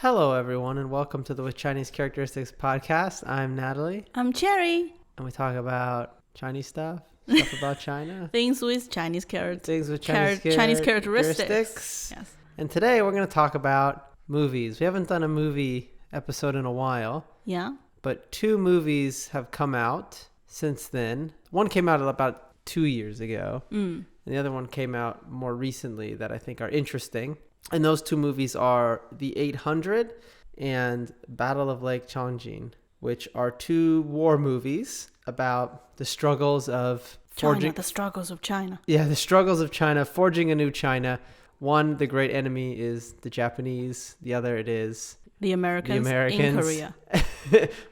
Hello, everyone, and welcome to the With Chinese Characteristics podcast. I'm Natalie. I'm Cherry. And we talk about Chinese stuff about China. Things with Chinese characteristics. Things with Chinese characteristics. Yes. And today we're going to talk about movies. We haven't done a movie episode in a while. Yeah. But 2 movies have come out since then. One came out about 2 years ago. And the other one came out more recently that I think are interesting. And those 2 movies are The 800 and Battle of Lake Changjin, which are 2 war movies about the struggles of forging... the struggles of China. Yeah, the struggles of China, forging a new China. One, the great enemy is the Japanese. The other, it is... The Americans in Korea.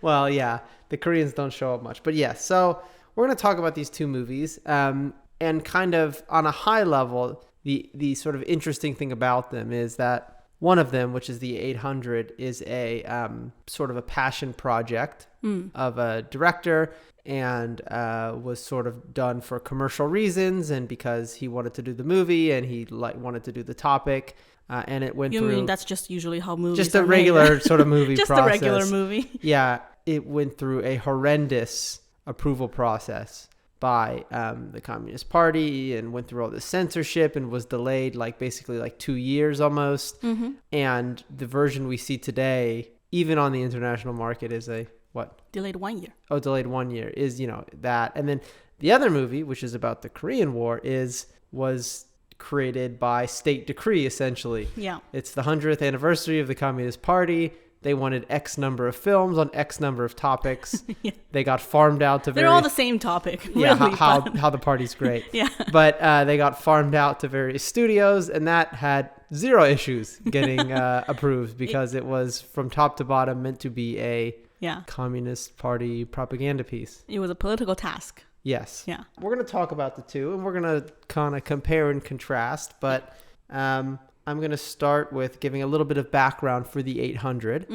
Well, yeah, the Koreans don't show up much. But yeah, so we're going to talk about these 2 movies. And kind of on a high level... The sort of interesting thing about them is that one of them, which is the 800, is a sort of a passion project of a director and was sort of done for commercial reasons and because he wanted to do the movie and he wanted to do the topic. And it went through... You mean that's just usually how movies just a regular sort of movie just process. Just a regular movie. Yeah, it went through a horrendous approval process by the Communist Party and went through all this censorship and was delayed basically 2 years almost. Mm-hmm. And the version we see today, even on the international market, is a what? Delayed 1 year. Oh, delayed 1 year is, that. And then the other movie, which is about the Korean War, was created by state decree, essentially. Yeah. It's the 100th anniversary of the Communist Party. They wanted X number of films on X number of topics. Yeah. They got farmed out to They're all the same topic. Yeah, really, how the party's great. Yeah. But they got farmed out to various studios, and that had 0 issues getting approved because it was from top to bottom meant to be a Communist Party propaganda piece. It was a political task. Yes. Yeah. We're going to talk about the 2, and we're going to kind of compare and contrast, but... I'm going to start with giving a little bit of background for the 800,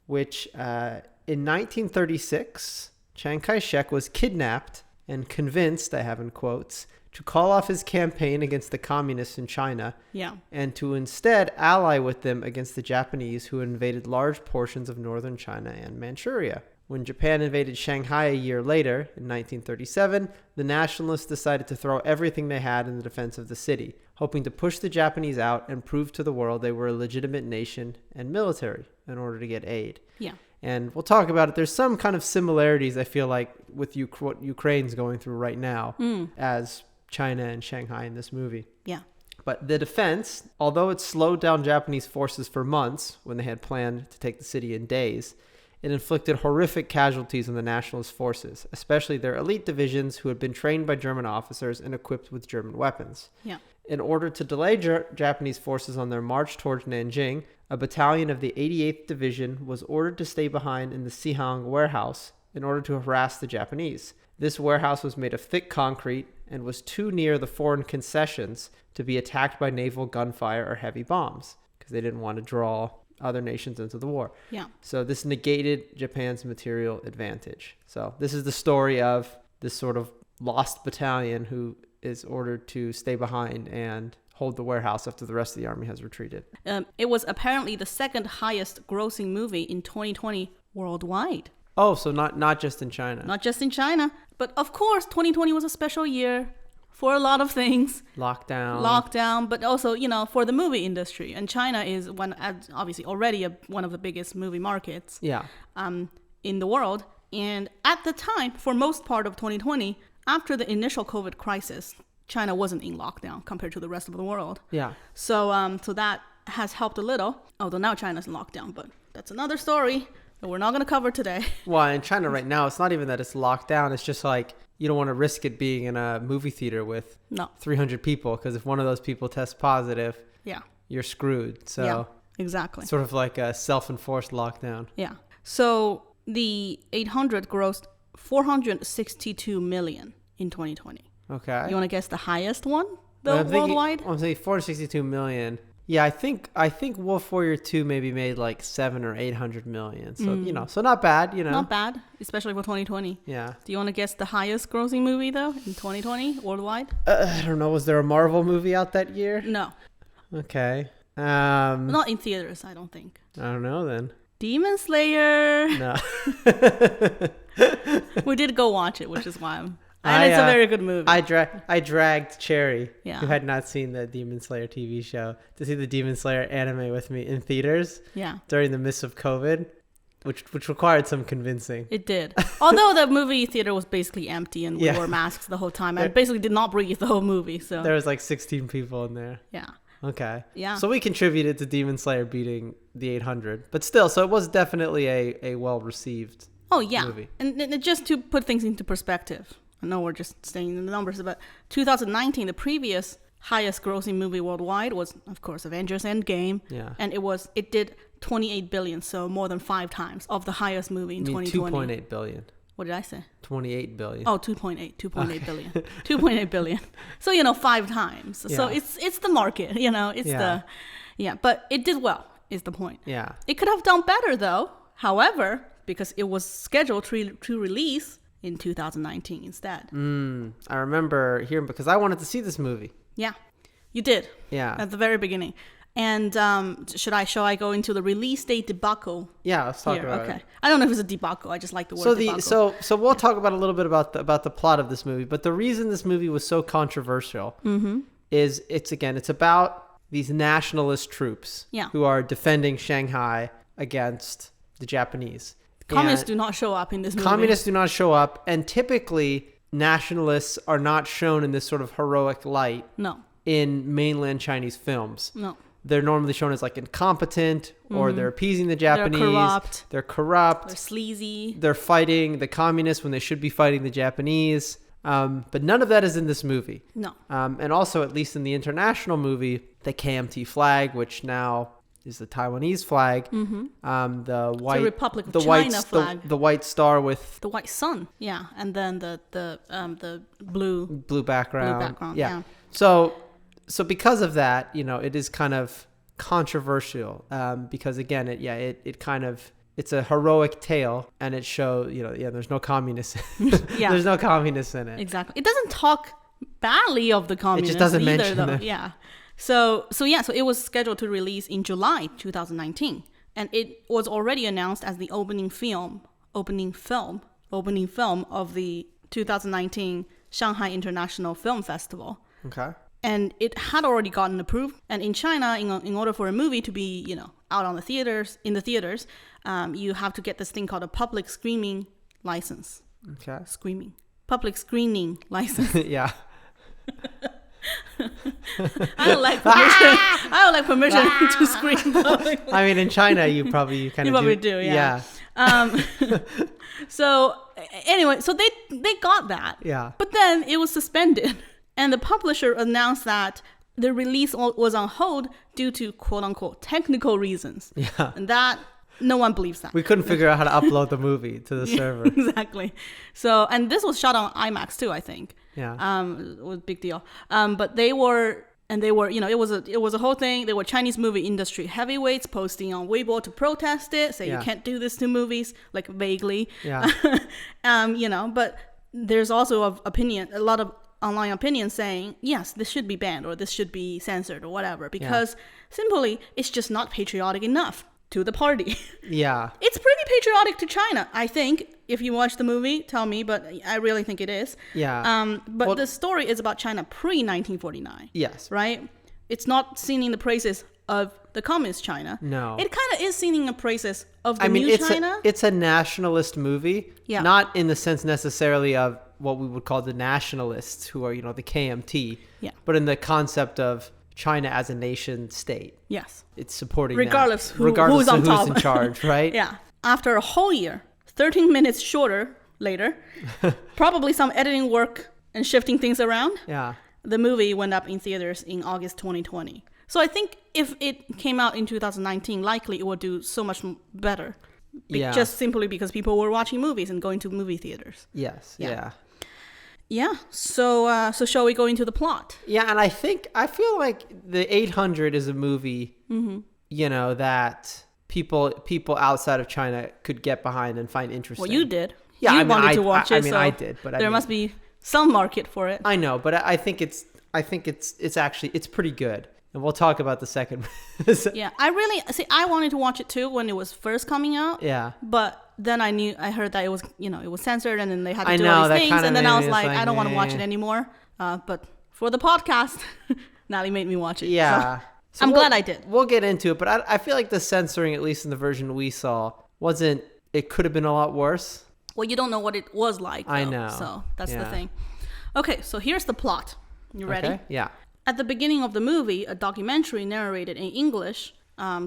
which in 1936, Chiang Kai-shek was kidnapped and convinced, I have in quotes, to call off his campaign against the communists in China and to instead ally with them against the Japanese who invaded large portions of northern China and Manchuria. When Japan invaded Shanghai a year later, in 1937, the nationalists decided to throw everything they had in the defense of the city, hoping to push the Japanese out and prove to the world they were a legitimate nation and military in order to get aid. Yeah. And we'll talk about it. There's some kind of similarities, I feel like, with what Ukraine's going through right now as China and Shanghai in this movie. Yeah. But the defense, although it slowed down Japanese forces for months when they had planned to take the city in days, it inflicted horrific casualties on the nationalist forces, especially their elite divisions who had been trained by German officers and equipped with German weapons. Yeah. In order to delay Japanese forces on their march towards Nanjing, a battalion of the 88th Division was ordered to stay behind in the Sihang warehouse in order to harass the Japanese. This warehouse was made of thick concrete and was too near the foreign concessions to be attacked by naval gunfire or heavy bombs because they didn't want to draw other nations into the war. Yeah. So this negated Japan's material advantage. So this is the story of this sort of lost battalion who is ordered to stay behind and hold the warehouse after the rest of the army has retreated. It was apparently the second highest grossing movie in 2020 worldwide. Oh, so not just in China. Not just in China. But of course, 2020 was a special year for a lot of things. Lockdown, but also, for the movie industry. And China is obviously already one of the biggest movie markets in the world. And at the time, for most part of 2020, after the initial COVID crisis, China wasn't in lockdown compared to the rest of the world. Yeah. So that has helped a little, although now China's in lockdown. But that's another story that we're not going to cover today. Well, in China right now, it's not even that it's locked down. It's just you don't want to risk it being in a movie theater with 300 people because if one of those people tests positive, you're screwed. So yeah, exactly. Sort of like a self-enforced lockdown. Yeah. So the 800 grossed 462 million in 2020. Okay. You want to guess the highest one worldwide? I'm saying 462 million. Yeah, I think Wolf Warrior 2 maybe made 700 or 800 million. So, so not bad, Not bad, especially for 2020. Yeah. Do you want to guess the highest grossing movie, though, in 2020, worldwide? I don't know. Was there a Marvel movie out that year? No. Okay. Not in theaters, I don't think. I don't know then. Demon Slayer. No. We did go watch it, which is why it's a very good movie. I dragged Cherry, yeah. who had not seen the Demon Slayer TV show, to see the Demon Slayer anime with me in theaters. Yeah. During the midst of COVID, which required some convincing. It did. Although the movie theater was basically empty and we wore masks the whole time. I basically did not breathe the whole movie. So there was like 16 people in there. Yeah. Okay. Yeah. So we contributed to Demon Slayer beating the 800, but still, so it was definitely a well-received movie. And just to put things into perspective, I know we're just saying the numbers, but 2019, the previous highest grossing movie worldwide was, of course, Avengers Endgame. Yeah. And it did 28 billion, so more than 5 times of the highest movie in 2020. 2.8 billion. What did I say? 28 billion. Oh, 2.8 billion. 2.8 billion. So, 5 times. Yeah. So it's the market, but it did well, is the point. Yeah. It could have done better though. However, because it was scheduled to release in 2019 instead. I remember hearing, because I wanted to see this movie. Yeah. You did. Yeah. At the very beginning. And shall I go into the release date debacle? Yeah, let's talk about it. I don't know if it's a debacle. I just like the word debacle. So we'll talk about a little bit about the plot of this movie. But the reason this movie was so controversial is it's about these nationalist troops who are defending Shanghai against the Japanese. Communists do not show up in this movie. Communists do not show up, and typically nationalists are not shown in this sort of heroic light. No. In mainland Chinese films. No. They're normally shown as like incompetent, or they're appeasing the Japanese. They're corrupt. They're sleazy. They're fighting the communists when they should be fighting the Japanese. But none of that is in this movie. No. And also, at least in the international movie, the KMT flag, which now is the Taiwanese flag, the white, the Republic of China flag, the white star with the white sun, and then the blue background, yeah. So because of that, it is kind of controversial because again, it's a heroic tale, and it shows, there's no communists. There's no communists in it. Exactly. It doesn't talk badly of the communists. It just doesn't either, mention though. them. Yeah. So it was scheduled to release in July 2019, and it was already announced as the opening film of the 2019 Shanghai International Film Festival. Okay. And it had already gotten approved. And in China, in order for a movie to be, out on the theaters, you have to get this thing called a public screening license. Okay. Public screening license. Yeah. I don't like permission to screen public. I mean, in China, you probably do. Yeah. So anyway, so they got that. Yeah. But then it was suspended. And the publisher announced that the release was on hold due to quote unquote technical reasons. Yeah. And that no one believes that. We couldn't figure out how to upload the movie to the server. Exactly. So, and this was shot on IMAX too, I think. Yeah. It was a big deal. But they were, it was a whole thing. There were Chinese movie industry heavyweights posting on Weibo to protest it, say you can't do this to movies, like vaguely. Yeah. But there's also a lot of online opinions saying, yes, this should be banned or this should be censored or whatever, because simply it's just not patriotic enough to the party. Yeah. It's pretty patriotic to China, I think. If you watch the movie, tell me, but I really think it is. Yeah. But the story is about China pre-1949. Yes. Right? It's not singing the praises of the communist China. No. It kind of is singing the praises of the new China. It's a nationalist movie. Yeah. Not in the sense necessarily of what we would call the nationalists, who are, the KMT. Yeah. But in the concept of China as a nation state. Yes. It's supporting regardless that. Who's on top. Who's in charge, right? Yeah. After a whole year, 13 minutes shorter later, probably some editing work and shifting things around. Yeah. The movie went up in theaters in August 2020. So I think if it came out in 2019, likely it would do so much better. Yeah. Just simply because people were watching movies and going to movie theaters. Yes. Yeah. Yeah. So shall we go into the plot? Yeah, and I feel like the 800 is a movie, that people outside of China could get behind and find interesting. Well, you did. Yeah, you wanted to watch it. I did, but there must be some market for it. I know, but I think it's actually pretty good. And we'll talk about the second. Yeah, I wanted to watch it too when it was first coming out. Yeah. But then I heard that it was, it was censored and then they had to do all these things. And then I was like, I don't want to watch it anymore. But for the podcast, Natalie made me watch it. Yeah. So I'm glad I did. We'll get into it. But I feel like the censoring, at least in the version we saw, it could have been a lot worse. Well, you don't know what it was like, though, I know. So that's the thing. Okay, so here's the plot. You ready? Okay, yeah. At the beginning of the movie, a documentary narrated in English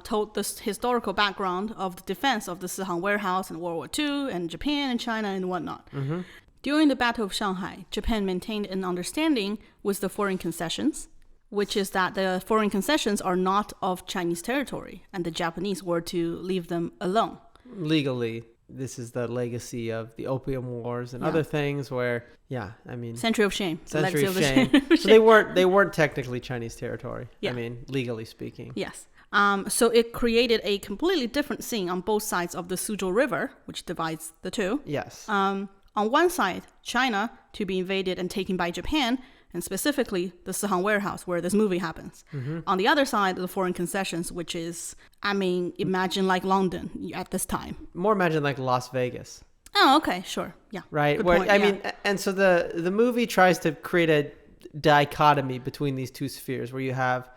told the historical background of the defense of the Sihang warehouse in World War II and Japan and China and whatnot. Mm-hmm. During the Battle of Shanghai, Japan maintained an understanding with the foreign concessions, which is that the foreign concessions are not of Chinese territory and the Japanese were to leave them alone. Legally, this is the legacy of the Opium Wars and other things where, Century of Shame. Century of Shame. So they weren't technically Chinese territory. Yeah. Legally speaking. Yes. So it created a completely different scene on both sides of the Suzhou River, which divides the two. Yes. On one side, China to be invaded and taken by Japan, and specifically the Sihang warehouse where this movie happens. Mm-hmm. On the other side, the foreign concessions, which is, imagine like London at this time. More imagine like Las Vegas. Oh, okay, sure. Yeah. Right? And so the movie tries to create a dichotomy between these two spheres where you have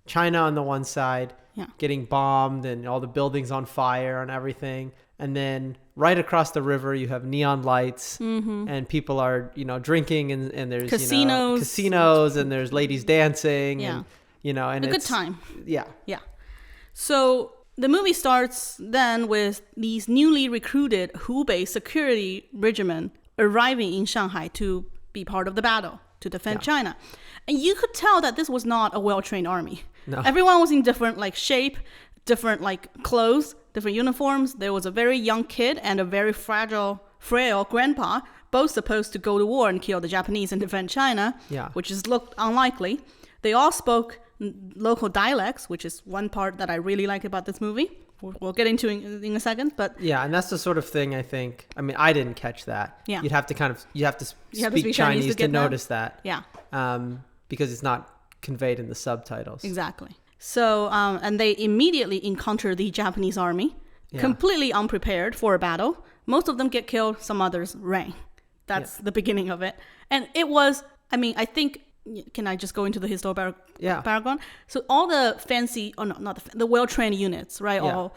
China on the one side getting bombed and all the buildings on fire and everything. And then right across the river, you have neon lights and people are, drinking and there's casinos and there's ladies dancing and, and a good time. Yeah. Yeah. So the movie starts then with these newly recruited Hubei security regiment arriving in Shanghai to be part of the battle to defend China. And you could tell that this was not a well-trained army. No. Everyone was in different shape, different clothes, different uniforms. There was a very young kid and a very frail grandpa, both supposed to go to war and kill the Japanese and defend China, which looked unlikely. They all spoke local dialects, which is one part that I really like about this movie. We'll get into in a second, but yeah, and that's the sort of thing I think. I didn't catch that. Yeah, you have to speak Chinese to notice that. Yeah, because it's not conveyed in the subtitles. Exactly. So, and they immediately encounter the Japanese army, completely unprepared for a battle. Most of them get killed, some others ran. That's the beginning of it. And it was, I think, can I just go into the historical background? So all the fancy, the well-trained units, right? Yeah.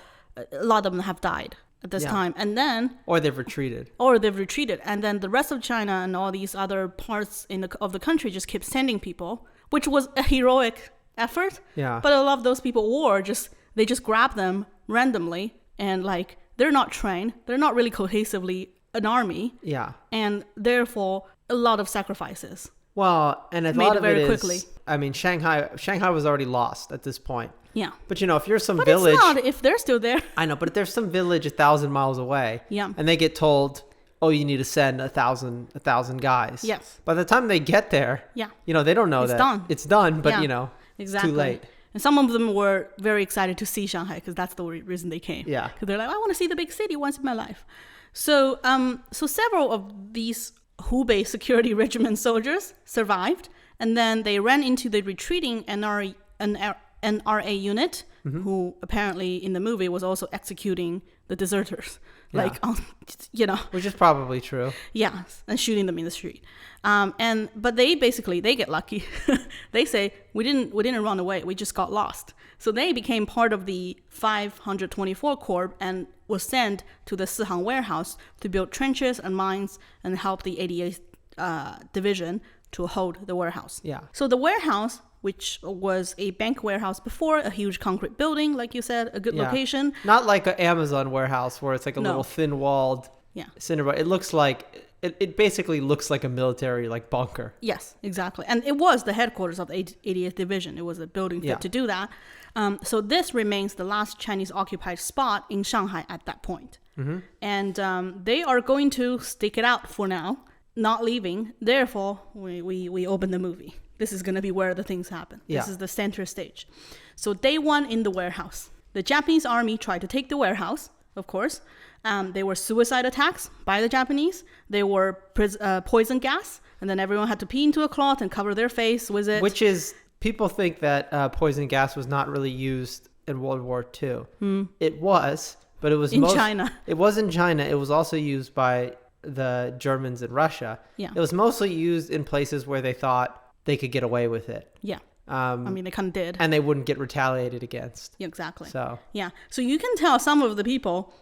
A lot of them have died at this time. And then... Or they've retreated. And then the rest of China and all these other parts of the country just kept sending people, which was a heroic effort. Yeah. But a lot of those people they just grab them randomly and they're not trained. They're not really cohesively an army. Yeah. And therefore a lot of sacrifices. Well, and a lot of it is, Shanghai was already lost at this point. Yeah. But if you're some village. It's not if they're still there. I know, but if there's some village 1,000 miles away. Yeah. And they get told, oh, you need to send 1,000 guys. Yes. By the time they get there. Yeah. They don't know it's done, but exactly. It's too late. And some of them were very excited to see Shanghai because that's the reason they came. Yeah. Because they're like, I want to see the big city once in my life. So, so several of these Hubei security regiment soldiers survived, and then they ran into the retreating NRA unit, who apparently in the movie was also executing the deserters, which is probably true. Yeah, and shooting them in the street. But they get lucky. They say we didn't run away, we just got lost. So they became part of the 524 Corps and was sent to the Sihang warehouse to build trenches and mines and help the 88th Division to hold the warehouse. Yeah. So the warehouse, which was a bank warehouse before, a huge concrete building, like you said, a good location. Not like an Amazon warehouse where it's little thin-walled cinder. It looks like... It basically looks like a military bunker. Yes, exactly. And it was the headquarters of the 88th Division. It was a building fit to do that. So this remains the last Chinese occupied spot in Shanghai at that point. Mm-hmm. And they are going to stick it out for now, not leaving. Therefore, we open the movie. This is going to be where the things happen. This is the center stage. So day one in the warehouse. The Japanese army tried to take the warehouse, of course. They were suicide attacks by the Japanese. They were poison gas. And then everyone had to pee into a cloth and cover their face with it. Which is people think that poison gas was not really used in World War II. It was, but it was in China. It was in China. It was also used by the Germans in Russia. Yeah. It was mostly used in places where they thought they could get away with it. Yeah. I mean, they kind of did. And they wouldn't get retaliated against. Yeah, exactly. So. Yeah. So you can tell some of the people,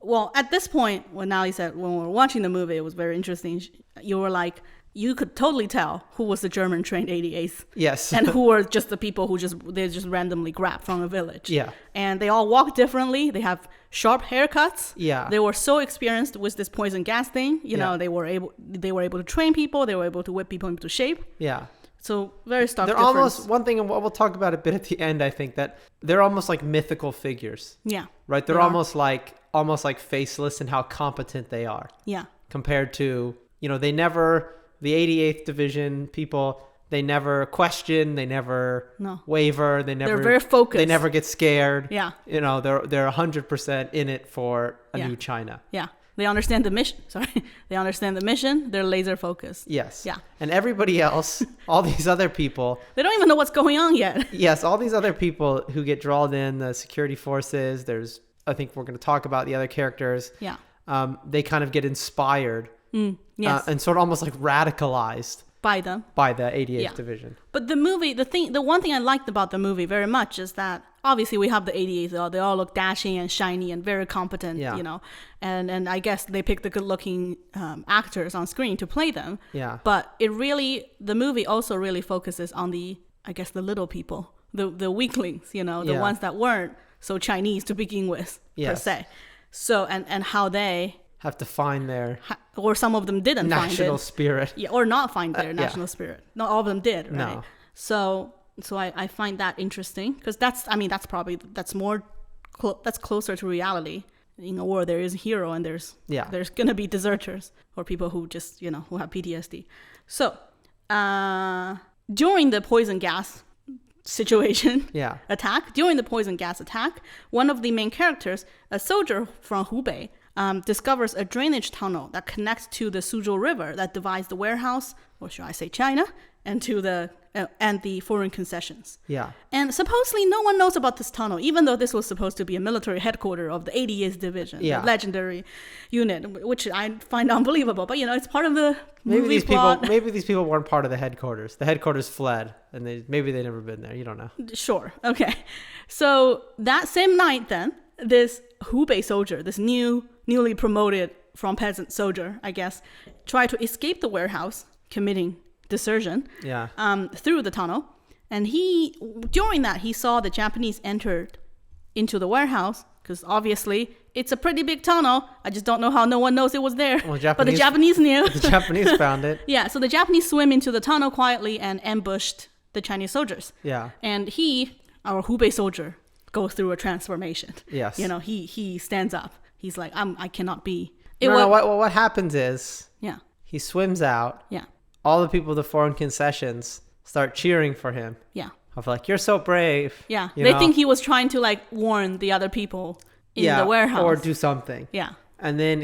well, at this point, when Nally said, when we were watching the movie, it was very interesting. You were like, you could totally tell who was the German trained 88th. Yes. And who were just the people who they just randomly grabbed from a village. Yeah. And they all walk differently. They have sharp haircuts. Yeah. They were so experienced with this poison gas thing. You know, they were able to train people. They were able to whip people into shape. Yeah. So very stark difference. They're almost, one thing, and we'll talk about a bit at the end, I think, that they're almost like mythical figures. Yeah. Right? They're almost like faceless in how competent they are. Yeah. Compared to, the 88th Division people, they never question, they never waver, they're very focused. They never get scared. Yeah. They're 100% in it for a new China. Yeah. They understand the mission. They understand the mission. They're laser focused. Yes. Yeah. And everybody else, all these other people. They don't even know what's going on yet. Yes. All these other people who get drawn in, the security forces, I think we're going to talk about the other characters. Yeah. They kind of get inspired. Yes. And sort of almost like radicalized. By the 88th Division. But the movie, the one thing I liked about the movie very much is that obviously we have the 88th, they all look dashing and shiny and very competent, and I guess they picked the good looking actors on screen to play them. Yeah. But the movie also really focuses on the little people, the weaklings, the ones that weren't so Chinese to begin with, per se. So, and how they have to find their or some of them didn't find it. National spirit. Yeah, or not find their national spirit. Not all of them did, right? No. So I find that interesting because that's closer to reality. In a war, there is a hero and there's gonna be deserters or people who just who have PTSD. So during the poison gas situation attack, one of the main characters, a soldier from Hubei, discovers a drainage tunnel that connects to the Suzhou River that divides the warehouse, or should I say China, and the foreign concessions. Yeah. And supposedly no one knows about this tunnel, even though this was supposed to be a military headquarters of the 88th Division, the legendary unit, which I find unbelievable. But it's part of the movie plot. Maybe these people weren't part of the headquarters. The headquarters fled, and maybe they'd never been there. You don't know. Sure. Okay. So that same night, then, this Hubei soldier, this newly promoted from peasant soldier, I guess, tried to escape the warehouse, committing desertion through the tunnel. And during that, he saw the Japanese entered into the warehouse because obviously it's a pretty big tunnel. I just don't know how no one knows it was there. Well, but the Japanese knew. The Japanese found it. Yeah, so the Japanese swim into the tunnel quietly and ambushed the Chinese soldiers. Yeah. And our Hubei soldier, goes through a transformation. Yes. He stands up. He's like, I cannot be. What happens is he swims out. Yeah. All the people at the foreign concessions start cheering for him. Yeah. Of like, you're so brave. Yeah. They think he was trying to warn the other people in the warehouse. Or do something. Yeah. And then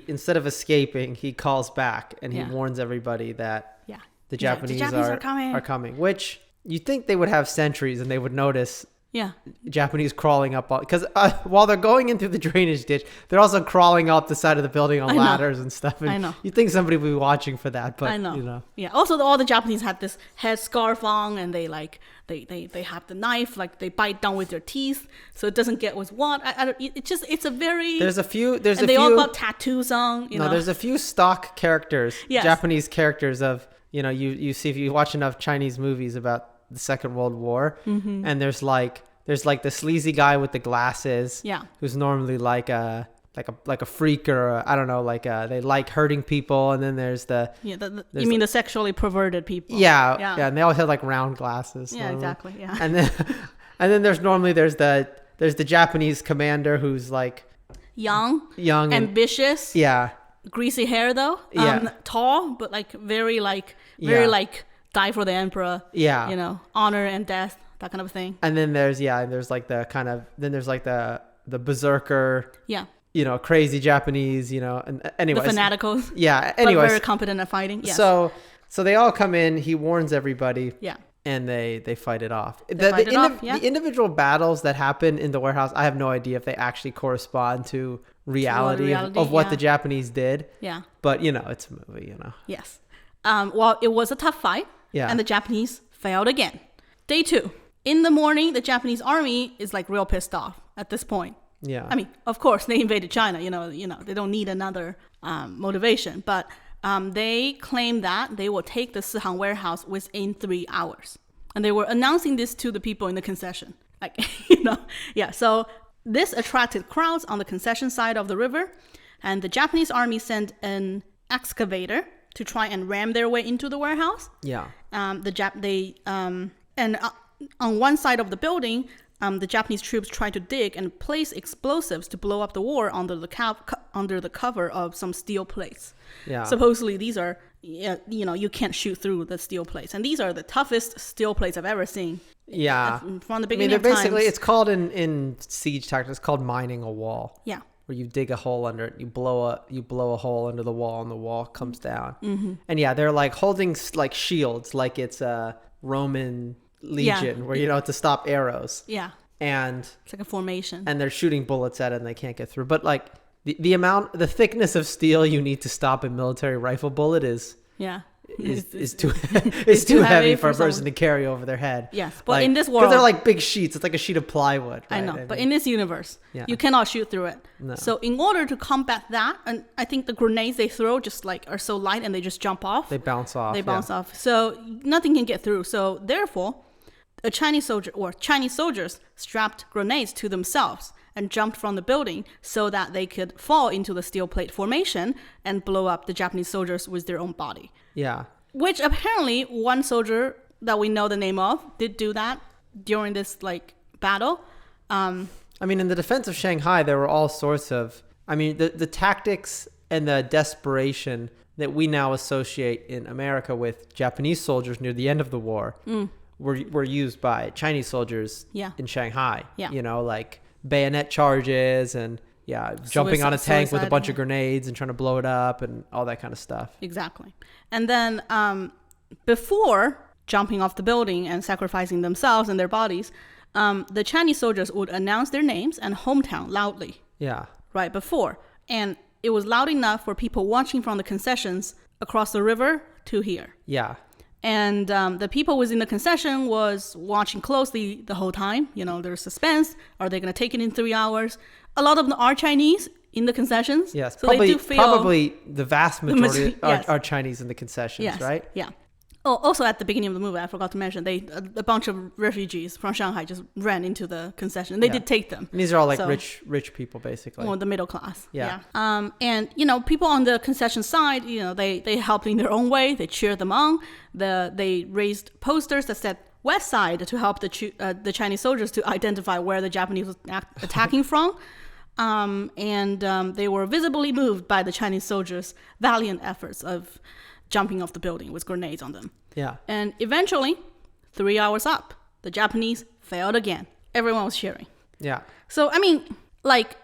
instead of escaping, he calls back and he warns everybody that the Japanese are coming. Which you think they would have sentries and they would notice Japanese crawling up because while they're going in through the drainage ditch, they're also crawling up the side of the building on ladders and stuff. And I know. You think somebody would be watching for that, but I know. Yeah. Also, all the Japanese had this head scarf on, and they have the knife, they bite down with their teeth, so it doesn't get with what. It's a very. They all got tattoos on. There's a few stock characters, Japanese characters of you see if you watch enough Chinese movies about the Second World War, and there's the sleazy guy with the glasses, who's normally like a freak or I don't know, they like hurting people, and then there's you mean the sexually perverted people? And they always have round glasses. Yeah, exactly. Yeah. And then there's the Japanese commander who's young, ambitious, greasy hair though, tall but very die for the emperor, honor and death, that kind of thing. And then there's the berserker, crazy Japanese, and anyway, the fanaticals, anyways, but very competent at fighting. Yes. So they all come in. He warns everybody. Yeah. and they fight it off. The individual battles that happen in the warehouse, I have no idea if they actually correspond to reality of what the Japanese did. Yeah. But, it's a movie, Yes. Well, it was a tough fight. Yeah. And the Japanese failed again. Day 2. In the morning, the Japanese army is like real pissed off at this point. Yeah. I mean, of course, they invaded China. They don't need another motivation. But they claim that they will take the Sihang warehouse within 3 hours. And they were announcing this to the people in the concession. Like, Yeah, so this attracted crowds on the concession side of the river. And the Japanese army sent an excavator to try and ram their way into the warehouse. Yeah. On one side of the building, the Japanese troops tried to dig and place explosives to blow up the wall under the cover of some steel plates. Yeah. Supposedly, these are, you can't shoot through the steel plates. And these are the toughest steel plates I've ever seen. Yeah. From the beginning of basically, times. it's called in siege tactics, it's called mining a wall. Yeah. Where you dig a hole under it, you blow a hole under the wall, and the wall comes down. Mm-hmm. And yeah, they're like holding like shields, like it's a Roman legion, where to stop arrows. Yeah. And it's like a formation. And they're shooting bullets at it, and they can't get through. But like the thickness of steel you need to stop a military rifle bullet is too heavy for a person to carry over their head. Yes, but in this world, because they're like big sheets, it's like a sheet of plywood. Right? I know, but in this universe, you cannot shoot through it. No. So in order to combat that, and I think the grenades they throw just like are so light and they just jump off. They bounce off. So nothing can get through. So therefore, a Chinese soldiers strapped grenades to themselves and jumped from the building so that they could fall into the steel plate formation and blow up the Japanese soldiers with their own body. Yeah. Which apparently one soldier that we know the name of did do that during this like battle. In the defense of Shanghai, there were all sorts of, the tactics and the desperation that we now associate in America with Japanese soldiers near the end of the war were used by Chinese soldiers in Shanghai. Yeah. Like bayonet charges and jumping on a tank with a bunch of grenades and trying to blow it up and all that kind of stuff. Exactly. And then before jumping off the building and sacrificing themselves and their bodies, the Chinese soldiers would announce their names and hometown loudly. Yeah. Right before. And it was loud enough for people watching from the concessions across the river to hear. Yeah. And the people within the concession was watching closely the whole time. There's suspense. Are they going to take it in 3 hours? A lot of them are Chinese in the concessions. Yes, so probably the vast majority are Chinese in the concessions, right? Yeah. Oh, also at the beginning of the movie, I forgot to mention, a bunch of refugees from Shanghai just ran into the concession. They did take them. And these are all like rich people, basically. Or the middle class. Yeah. And people on the concession side, they helped in their own way. They cheered them on. They raised posters that said West Side to help the Chinese soldiers to identify where the Japanese was attacking from. And they were visibly moved by the Chinese soldiers' valiant efforts of jumping off the building with grenades on them. Yeah. And eventually, 3 hours up, the Japanese failed again. Everyone was cheering. Yeah. So,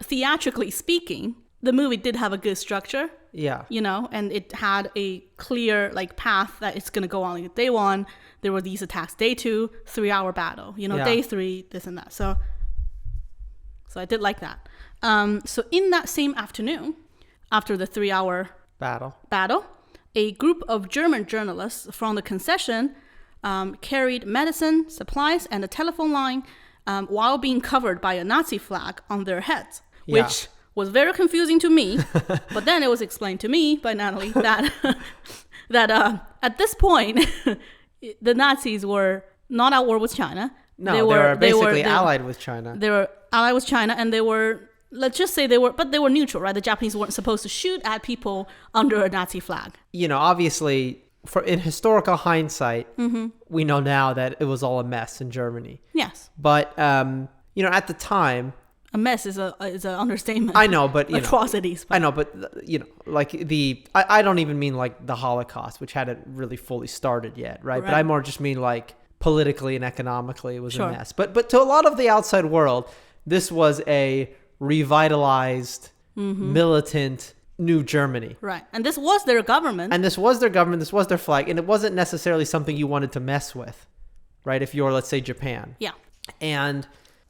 theatrically speaking, the movie did have a good structure. Yeah. And it had a clear, path that it's going to go on. Like, day 1, there were these attacks. Day 2, 3-hour battle. Day 3, this and that. So I did like that. So in that same afternoon, after the 3-hour battle, a group of German journalists from the concession carried medicine, supplies, and a telephone line while being covered by a Nazi flag on their heads, which was very confusing to me. But then it was explained to me by Natalie that at this point, the Nazis were not at war with China. No, they were basically allied with China. They were allied with China, and they were, let's just say they were neutral, right? The Japanese weren't supposed to shoot at people under a Nazi flag. Obviously, in historical hindsight, we know now that it was all a mess in Germany. Yes. But, at the time... A mess is an understatement. I know, but, atrocities. I know, but, I don't even mean, the Holocaust, which hadn't really fully started yet, right? But I more just mean, politically and economically, it was a mess. But to a lot of the outside world, this was a revitalized, militant new Germany. Right. And this was their government. This was their flag. And it wasn't necessarily something you wanted to mess with. right? If you're, let's say, Japan. Yeah.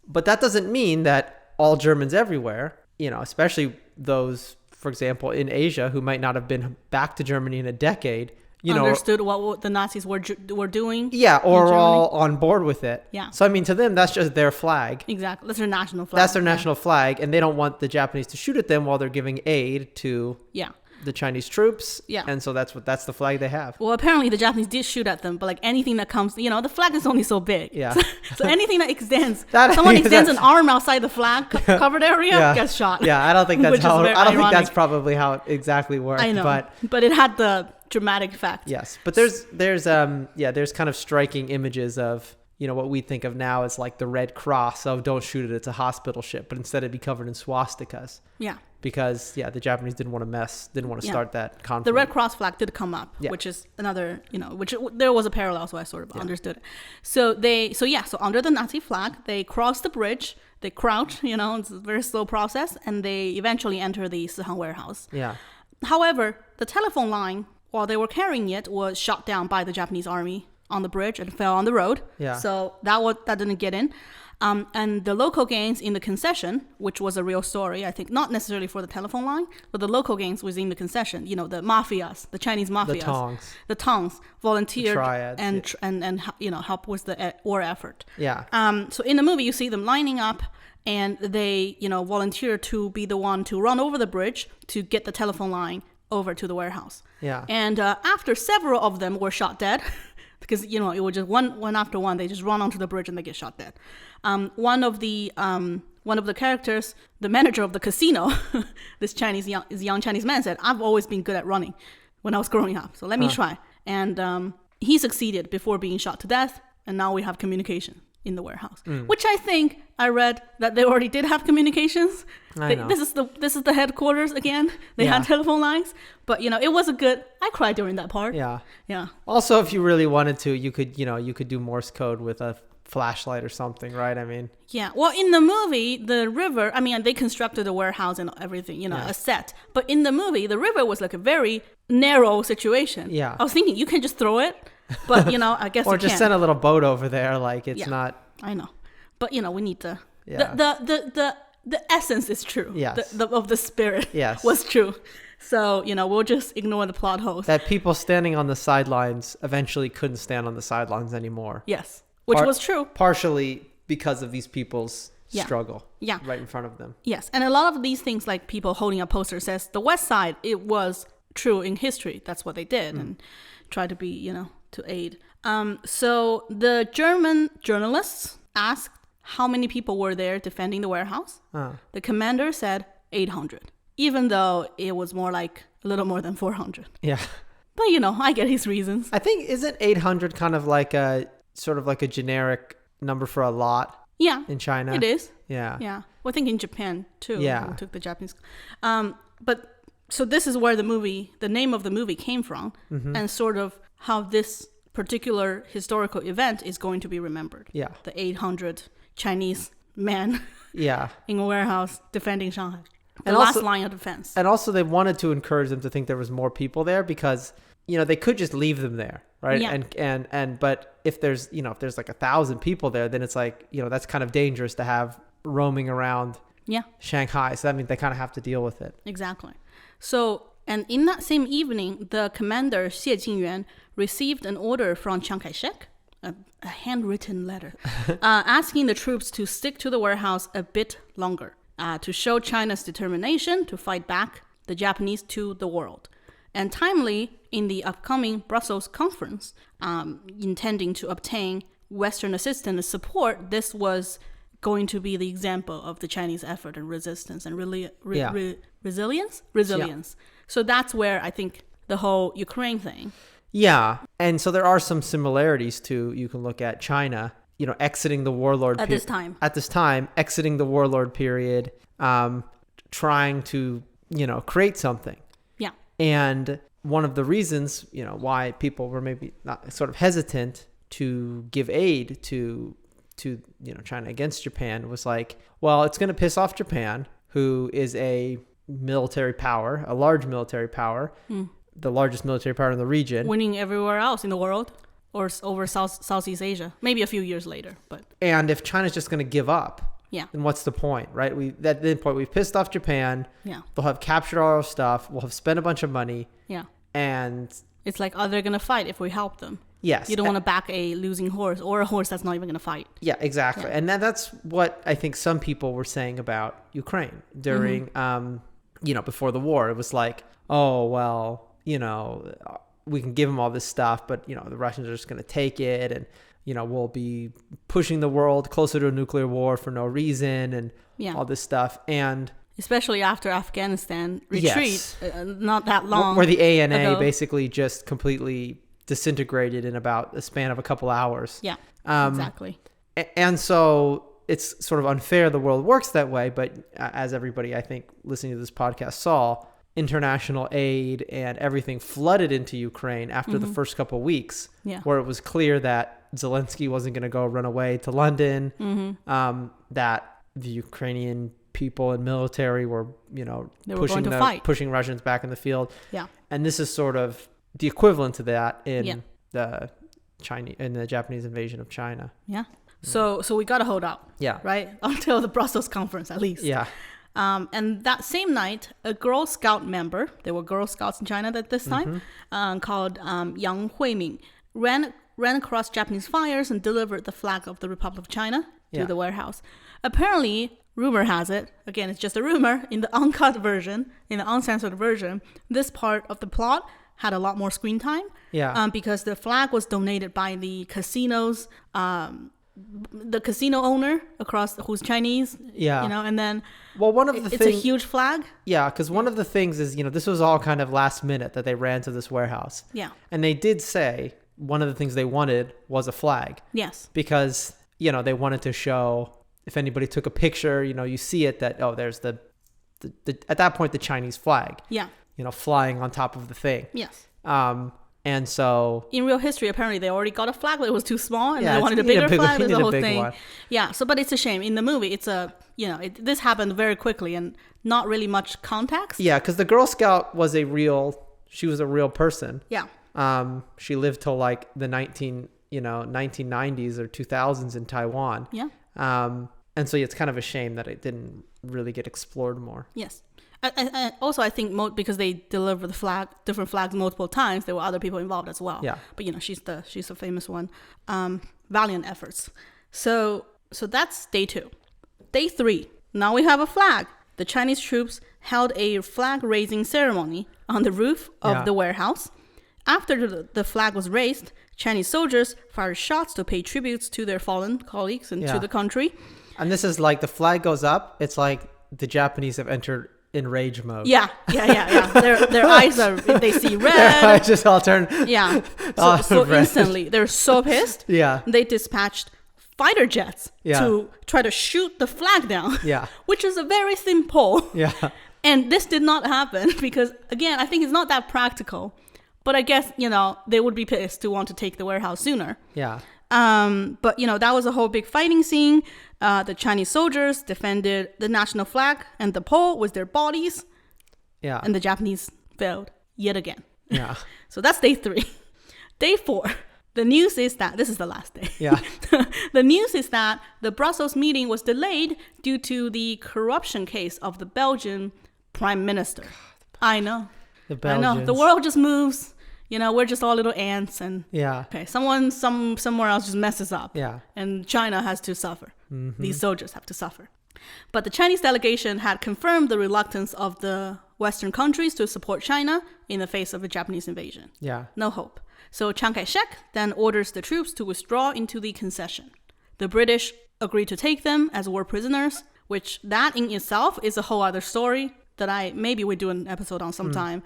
But that doesn't mean that all Germans everywhere, especially those, for example, in Asia who might not have been back to Germany in a decade, understood what the Nazis were doing. Yeah, or are all on board with it. Yeah. So, I mean, to them, that's just their flag. Exactly. That's their national flag. That's their national flag, and they don't want the Japanese to shoot at them while they're giving aid to the Chinese troops. Yeah. And so that's the flag they have. Well, apparently the Japanese did shoot at them, but like anything that comes, the flag is only so big. Yeah. So anything that extends, someone extends an arm outside the flag covered area, gets shot. Yeah, I don't think that's how. I don't think that's probably how it exactly works. I know, but it had the dramatic effect. Yes, but there's kind of striking images of what we think of now as like the Red Cross. Oh, don't shoot it, it's a hospital ship, but instead it'd be covered in swastikas. Yeah. Because the Japanese didn't want to start that conflict. The Red Cross flag did come up, which is another, which there was a parallel, so I sort of understood it. So under the Nazi flag, they cross the bridge, they crouch, it's a very slow process, and they eventually enter the Sihang warehouse. Yeah. However, the telephone line, while they were carrying it, was shot down by the Japanese army on the bridge and fell on the road. Yeah. So that didn't get in. And the local gangs in the concession, which was a real story, I think, not necessarily for the telephone line, but the local gangs within the concession, the mafias, the Chinese mafias, the Tongs volunteered and help with the war effort. Yeah. So in the movie, you see them lining up, and they volunteer to be the one to run over the bridge to get the telephone line over to the warehouse. Yeah. And after several of them were shot dead. Because it was just one after one, they just run onto the bridge and they get shot dead. One of the characters, the manager of the casino, this young Chinese man said, "I've always been good at running when I was growing up, so let me try." And he succeeded before being shot to death, and now we have communication in the warehouse, which I think I read that they already did have communications. This is the headquarters again. They had telephone lines, but it was a good. I cried during that part. Yeah. Also, if you really wanted to, you could do Morse code with a flashlight or something, right? I mean. Yeah. Well, in the movie, the river. I mean, they constructed a warehouse and everything. A set. But in the movie, the river was like a very narrow situation. Yeah. I was thinking you can just throw it. But I guess or just send a little boat over there, like it's not. I know, but we need the essence is true. Yes. Of the spirit. Yes. Was true. So we'll just ignore the plot holes. That people standing on the sidelines eventually couldn't stand on the sidelines anymore. Yes, which was true. Partially because of these people's struggle. Yeah. Right in front of them. Yes, and a lot of these things, like people holding a poster says the West Side. It was true in history. That's what they did and try to be to aid. So the German journalists asked how many people were there defending the warehouse. The commander said 800, even though it was more like a little more than 400. Yeah. But I get his reasons. I think, isn't 800 kind of like a sort of like a generic number for a lot? Yeah. In China? It is. Yeah. Yeah. Well, I think in Japan too. Yeah. We took the Japanese. But so this is where the name of the movie came from, and sort of how this particular historical event is going to be remembered. Yeah. The 800 Chinese men in a warehouse defending Shanghai. The last line of defense. And also they wanted to encourage them to think there was more people there because, they could just leave them there, right? Yeah. But if there's like 1,000 people there, then it's like, that's kind of dangerous to have roaming around Shanghai. So that means they kind of have to deal with it. Exactly. So, and in that same evening, the commander, Xie Jingyuan, received an order from Chiang Kai-shek, a handwritten letter, asking the troops to stick to the warehouse a bit longer, to show China's determination to fight back the Japanese to the world. And timely, in the upcoming Brussels conference, intending to obtain Western assistance and support, this was going to be the example of the Chinese effort and resistance and resilience. Yeah. So that's where I think the whole Ukraine thing. Yeah. And so there are some similarities you can look at China, exiting the warlord at this time, exiting the warlord period, trying to, create something. Yeah. And one of the reasons, why people were maybe not sort of hesitant to give aid to China against Japan was like, well, it's going to piss off Japan, who is a military power, a large military power, the largest military power in the region. Winning everywhere else in the world. or over Southeast Asia, maybe a few years later. And if China's just going to give up, then what's the point, right? At that point, we've pissed off Japan. Yeah. They'll have captured all our stuff. We'll have spent a bunch of money. Yeah. And it's like, are they going to fight if we help them? Yes. You don't want to back a losing horse or a horse that's not even going to fight. Yeah, exactly. Yeah. And that's what I think some people were saying about Ukraine during, before the war. It was like, oh, well, we can give them all this stuff, but, the Russians are just going to take it. And, we'll be pushing the world closer to a nuclear war for no reason and all this stuff. And especially after Afghanistan retreat, not that long where the ANA ago. Basically just completely disintegrated in about a span of a couple hours. Yeah, exactly. And so it's sort of unfair the world works that way, but as everybody, I think, listening to this podcast saw, international aid and everything flooded into Ukraine after the first couple of weeks, where it was clear that Zelensky wasn't going to go run away to London, that the Ukrainian people and military were, pushing Russians back in the field. Yeah. And this is sort of the equivalent to that in the Japanese invasion of China. Yeah. So we got to hold out. Yeah. Right? Until the Brussels conference, at least. Yeah. And that same night, a Girl Scout member, there were Girl Scouts in China at this time, called Yang Huiming, ran across Japanese fires and delivered the flag of the Republic of China to the warehouse. Apparently, rumor has it, again, it's just a rumor, in the uncut version, in the uncensored version, this part of the plot had a lot more screen time. Yeah. Because the flag was donated by the casinos, the casino owner who's Chinese. Yeah. And then it's a huge flag. Yeah, because one of the things is, this was all kind of last minute that they ran to this warehouse. Yeah. And they did say one of the things they wanted was a flag. Yes. Because, they wanted to show, if anybody took a picture, you see it that, there's the at that point, the Chinese flag. Yeah. Flying on top of the thing. Yes. And so in real history, apparently they already got a flag, but it was too small, and they wanted a bigger flag. There's a whole thing. One. Yeah. So, but it's a shame. In the movie, it's this happened very quickly and not really much context. Yeah, because the Girl Scout was a real person. Yeah. She lived till like the 1990s or 2000s in Taiwan. Yeah. And so it's kind of a shame that it didn't really get explored more. Yes. Also, I think because they delivered different flags multiple times, there were other people involved as well. Yeah. But she's a famous one. Valiant efforts. So that's day 2. Day 3. Now we have a flag. The Chinese troops held a flag raising ceremony on the roof of the warehouse. After the flag was raised, Chinese soldiers fired shots to pay tributes to their fallen colleagues and to the country. And this is like the flag goes up. It's like the Japanese have entered in rage mode. Yeah. Their eyes they see red. Their eyes just all turn. Yeah. So instantly, they're so pissed. Yeah. They dispatched fighter jets to try to shoot the flag down. Yeah. Which is a very simple. Yeah. And this did not happen because, again, I think it's not that practical. But I guess, they would be pissed to want to take the warehouse sooner. Yeah. But, that was a whole big fighting scene. The Chinese soldiers defended the national flag and the pole with their bodies. Yeah. And the Japanese failed yet again. Yeah. So that's day 3. Day 4. The news is that, this is the last day. Yeah. The news is that the Brussels meeting was delayed due to the corruption case of the Belgian prime minister. I know. The Belgians. I know. The world just moves. We're just all little ants, and okay, somewhere else just messes up. Yeah. And China has to suffer. Mm-hmm. These soldiers have to suffer. But the Chinese delegation had confirmed the reluctance of the Western countries to support China in the face of a Japanese invasion. Yeah. No hope. So Chiang Kai-shek then orders the troops to withdraw into the concession. The British agreed to take them as war prisoners, which that in itself is a whole other story that maybe we do an episode on sometime.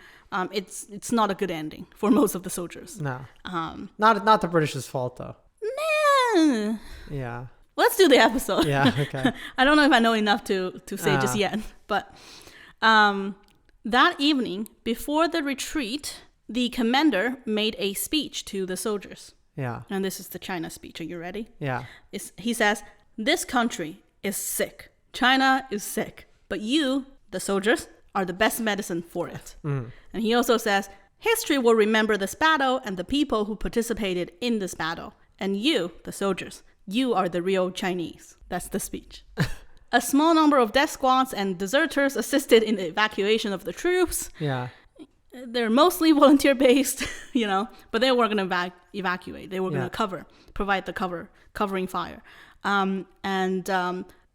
It's not a good ending for most of the soldiers. No. Not the British's fault though. Nah. Yeah. Let's do the episode. Yeah. Okay. I don't know if I know enough to say just yet, but that evening before the retreat, the commander made a speech to the soldiers. Yeah. And this is the China speech. Are you ready? Yeah. He says, "This country is sick. China is sick. But you, the soldiers, are the best medicine for it." Mm. And he also says, History will remember this battle and the people who participated in this battle. And you, the soldiers, you are the real Chinese. That's the speech. A small number of death squads and deserters assisted in the evacuation of the troops. Yeah. They're mostly volunteer-based, but they were going to evacuate. They were going to provide the covering fire.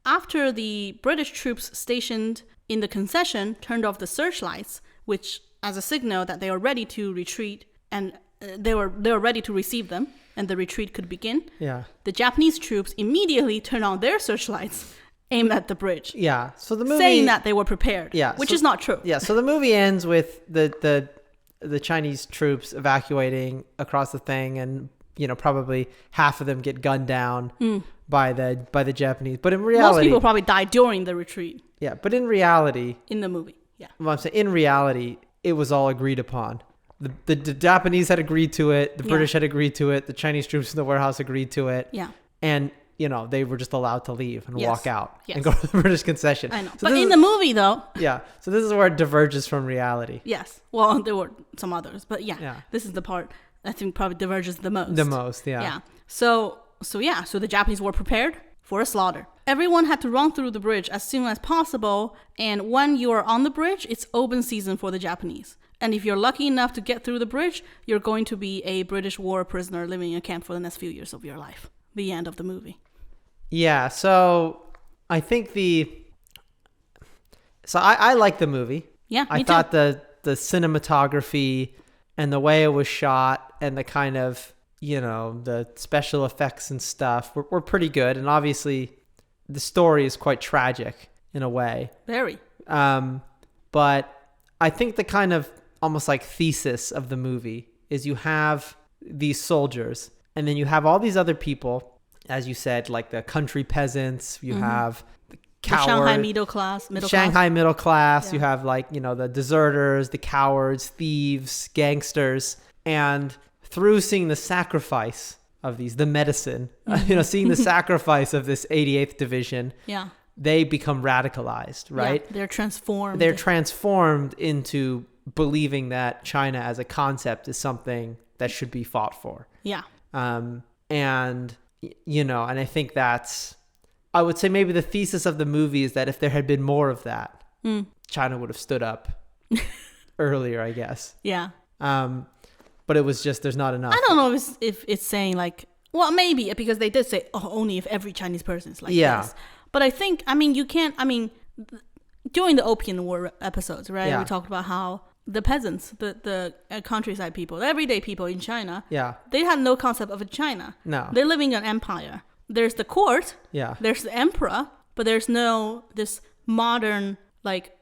After the British troops stationed in the concession turned off the searchlights, which as a signal that they are ready to retreat, and they were ready to receive them, and the retreat could begin. Yeah. The Japanese troops immediately turned on their searchlights, aimed at the bridge. Yeah. So the movie saying that they were prepared. Yeah. Which is not true. Yeah. So the movie ends with the Chinese troops evacuating across the thing, and probably half of them get gunned down by the Japanese. But in reality, most people probably died during the retreat. Yeah. But in reality, in the movie, yeah. Well, I'm saying in reality, it was all agreed upon. The Japanese had agreed to it. The British had agreed to it. The Chinese troops in the warehouse agreed to it. Yeah. And they were just allowed to leave and walk out and go to the British concession. I know. So but in the movie, though. Yeah. So this is where it diverges from reality. Yes. Well, there were some others. But this is the part I think probably diverges the most. The most, yeah. Yeah. So the Japanese were prepared for a slaughter. Everyone had to run through the bridge as soon as possible. And when you are on the bridge, it's open season for the Japanese. And if you're lucky enough to get through the bridge, you're going to be a British war prisoner living in a camp for the next few years of your life. The end of the movie. Yeah, so I think I like the movie. Yeah, I thought the cinematography and the way it was shot and the kind of, the special effects and stuff were pretty good. And obviously the story is quite tragic in a way. Very. But I think the kind of almost like thesis of the movie is you have these soldiers and then you have all these other people, as you said, like the country peasants, you have the Shanghai middle class. Shanghai middle class. Yeah. You have the deserters, the cowards, thieves, gangsters. And through seeing the sacrifice of the medicine, seeing the sacrifice of this 88th Division, they become radicalized, right? Yeah, they're transformed. They're transformed into believing that China as a concept is something that should be fought for. Yeah. And I think I would say maybe the thesis of the movie is that if there had been more of that, China would have stood up earlier, I guess. Yeah. But it was just, there's not enough. I don't know if it's saying maybe because they did say, only if every Chinese person is like this. But I think, during the Opium War episodes, right? Yeah. We talked about how the peasants, the countryside people, the everyday people in China, they had no concept of a China. No. They're living in an empire. There's the court, there's the emperor, but there's no this modern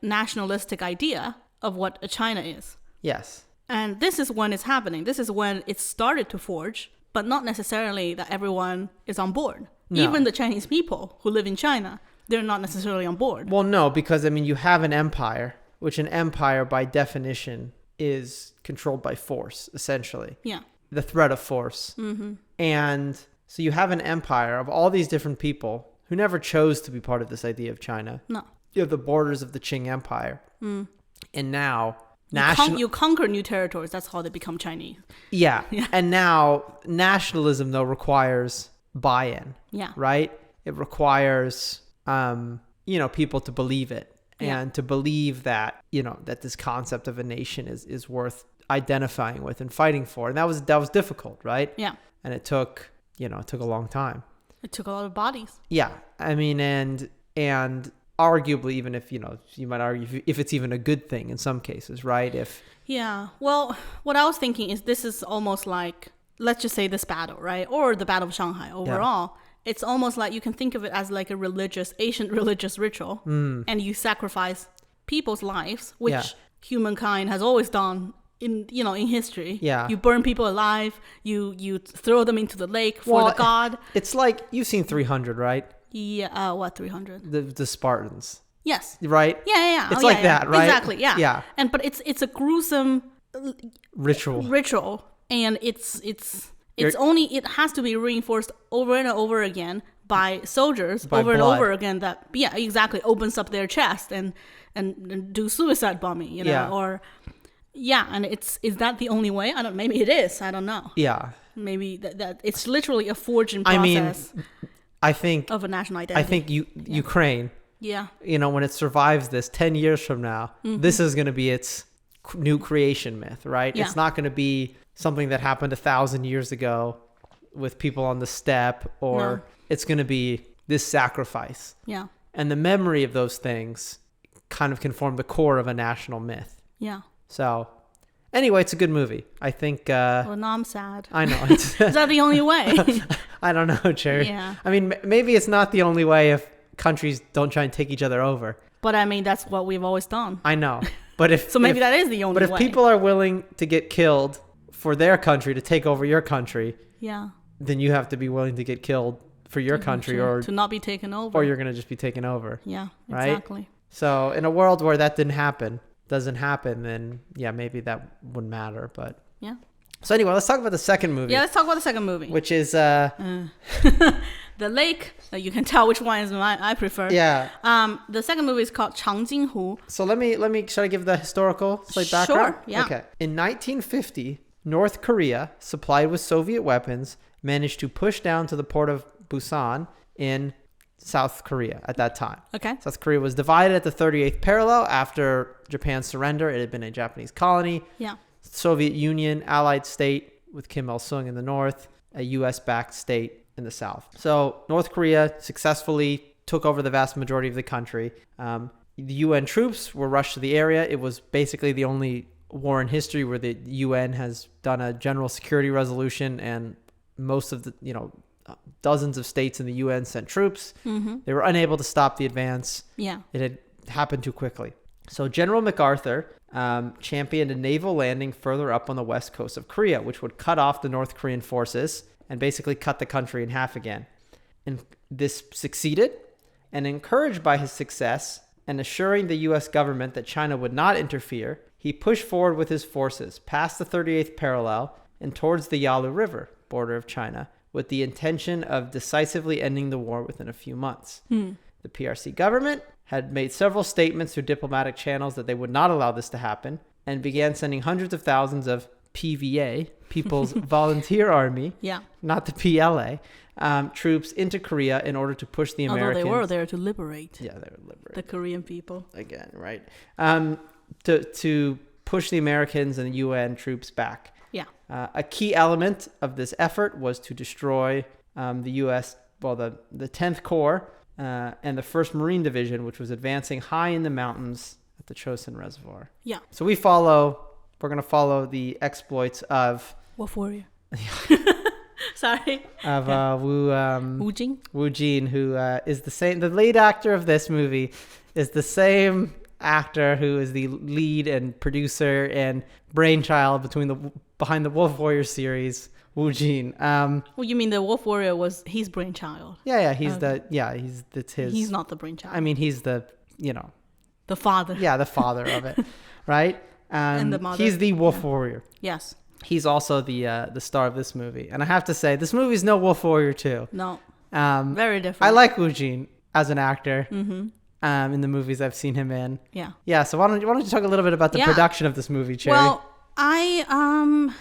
nationalistic idea of what a China is. Yes. And this is when it's happening. This is when it started to forge, but not necessarily that everyone is on board. No. Even the Chinese people who live in China, they're not necessarily on board. Well, no, because you have an empire, which an empire by definition is controlled by force, essentially. Yeah. The threat of force. Mm-hmm. And so you have an empire of all these different people who never chose to be part of this idea of China. No. You have the borders of the Qing Empire. And now you conquer new territories. That's how they become Chinese. Yeah. And now nationalism, though, requires buy-in. Yeah. Right? It requires, people to believe it. And to believe that, that this concept of a nation is worth identifying with and fighting for. And that was difficult, right? Yeah. And it took a long time. It took a lot of bodies. Yeah. And arguably, even if, you might argue if it's even a good thing in some cases, right? Yeah. Well, what I was thinking is this is almost like, let's just say this battle, right? Or the Battle of Shanghai overall. Yeah. It's almost like you can think of it as like a ancient religious ritual. And you sacrifice people's lives, which humankind has always done in history. Yeah. You burn people alive. You throw them into the lake for the god. It's like, you've seen 300, right? Yeah. What 300? The Spartans. Yes. Right? Yeah. It's that, right? Exactly. Yeah. Yeah. But it's a gruesome ritual. And it has to be reinforced over and over again by soldiers over and over again that opens up their chest and do suicide bombing, Yeah, and is that the only way? Maybe it is. I don't know. Yeah. Maybe that it's literally a forging process. I think of a national identity. I think Ukraine. Yeah. When it survives this 10 years from now, this is going to be its new creation myth, right? Yeah. It's not going to be something that happened 1,000 years ago with people on the steppe, or it's going to be this sacrifice. Yeah. And the memory of those things kind of can form the core of a national myth. Yeah. So anyway, it's a good movie. I think... well, now I'm sad. I know. Is that the only way? I don't know, Cherry. Yeah. I mean, maybe it's not the only way if countries don't try and take each other over. But I mean, that's what we've always done. I know. But if so maybe that is the only way. But if people are willing to get killed for their country to take over your country, then you have to be willing to get killed for your country or to not be taken over. Or you're going to just be taken over. Yeah, right? Exactly. So in a world where that doesn't happen, then maybe that wouldn't matter. But yeah. So anyway, let's talk about the second movie. Yeah, let's talk about the second movie. Which is The Lake. You can tell which one is I prefer. Yeah. The second movie is called Changjin Hu. So let me should I give the historical background? Sure. Yeah. Okay. In 1950, North Korea, supplied with Soviet weapons, managed to push down to the port of Busan in South Korea at that time. Okay. South Korea was divided at the 38th parallel after Japan's surrender. It had been a Japanese colony. Yeah. Soviet Union, allied state with Kim Il-sung in the north, a U.S.-backed state in the south. So North Korea successfully took over the vast majority of the country. The UN troops were rushed to the area. It was basically the only war in history where the UN has done a general security resolution, and most of the, dozens of states in the UN sent troops. Mm-hmm. They were unable to stop the advance. Yeah. It had happened too quickly. So General MacArthur championed a naval landing further up on the west coast of Korea, which would cut off the North Korean forces and basically cut the country in half again. And this succeeded, and encouraged by his success and assuring the U.S. government that China would not interfere, he pushed forward with his forces past the 38th parallel and towards the Yalu River, border of China, with the intention of decisively ending the war within a few months. The PRC government had made several statements through diplomatic channels that they would not allow this to happen, and began sending hundreds of thousands of PVA, People's Volunteer Army, not the PLA, troops into Korea in order to push the Americans. Although they were there to liberate. Yeah, they were liberate the Korean people. Again, right? To push the Americans and the UN troops back. Yeah. A key element of this effort was to destroy the U.S., the 10th Corps and the 1st Marine Division, which was advancing high in the mountains at the Chosin Reservoir. Yeah. So we're going to follow the exploits of... Wolf Warrior. Sorry. Of Wu Jin, who is the lead actor of this movie, is the same actor who is the lead and producer and brainchild behind the Wolf Warrior series, Wu Jin. Well, you mean the Wolf Warrior was his brainchild? Yeah, it's his. He's not the brainchild. I mean, he's the father. Yeah, the father of it, right? And the mother. He's the Wolf Warrior. Yes. He's also the star of this movie, and I have to say, this movie's no Wolf Warrior 2. No. Very different. I like Wu Jin as an actor. Mm-hmm. In the movies I've seen him in. Yeah. Yeah. So why don't you talk a little bit about the production of this movie, Cherry? Well, so I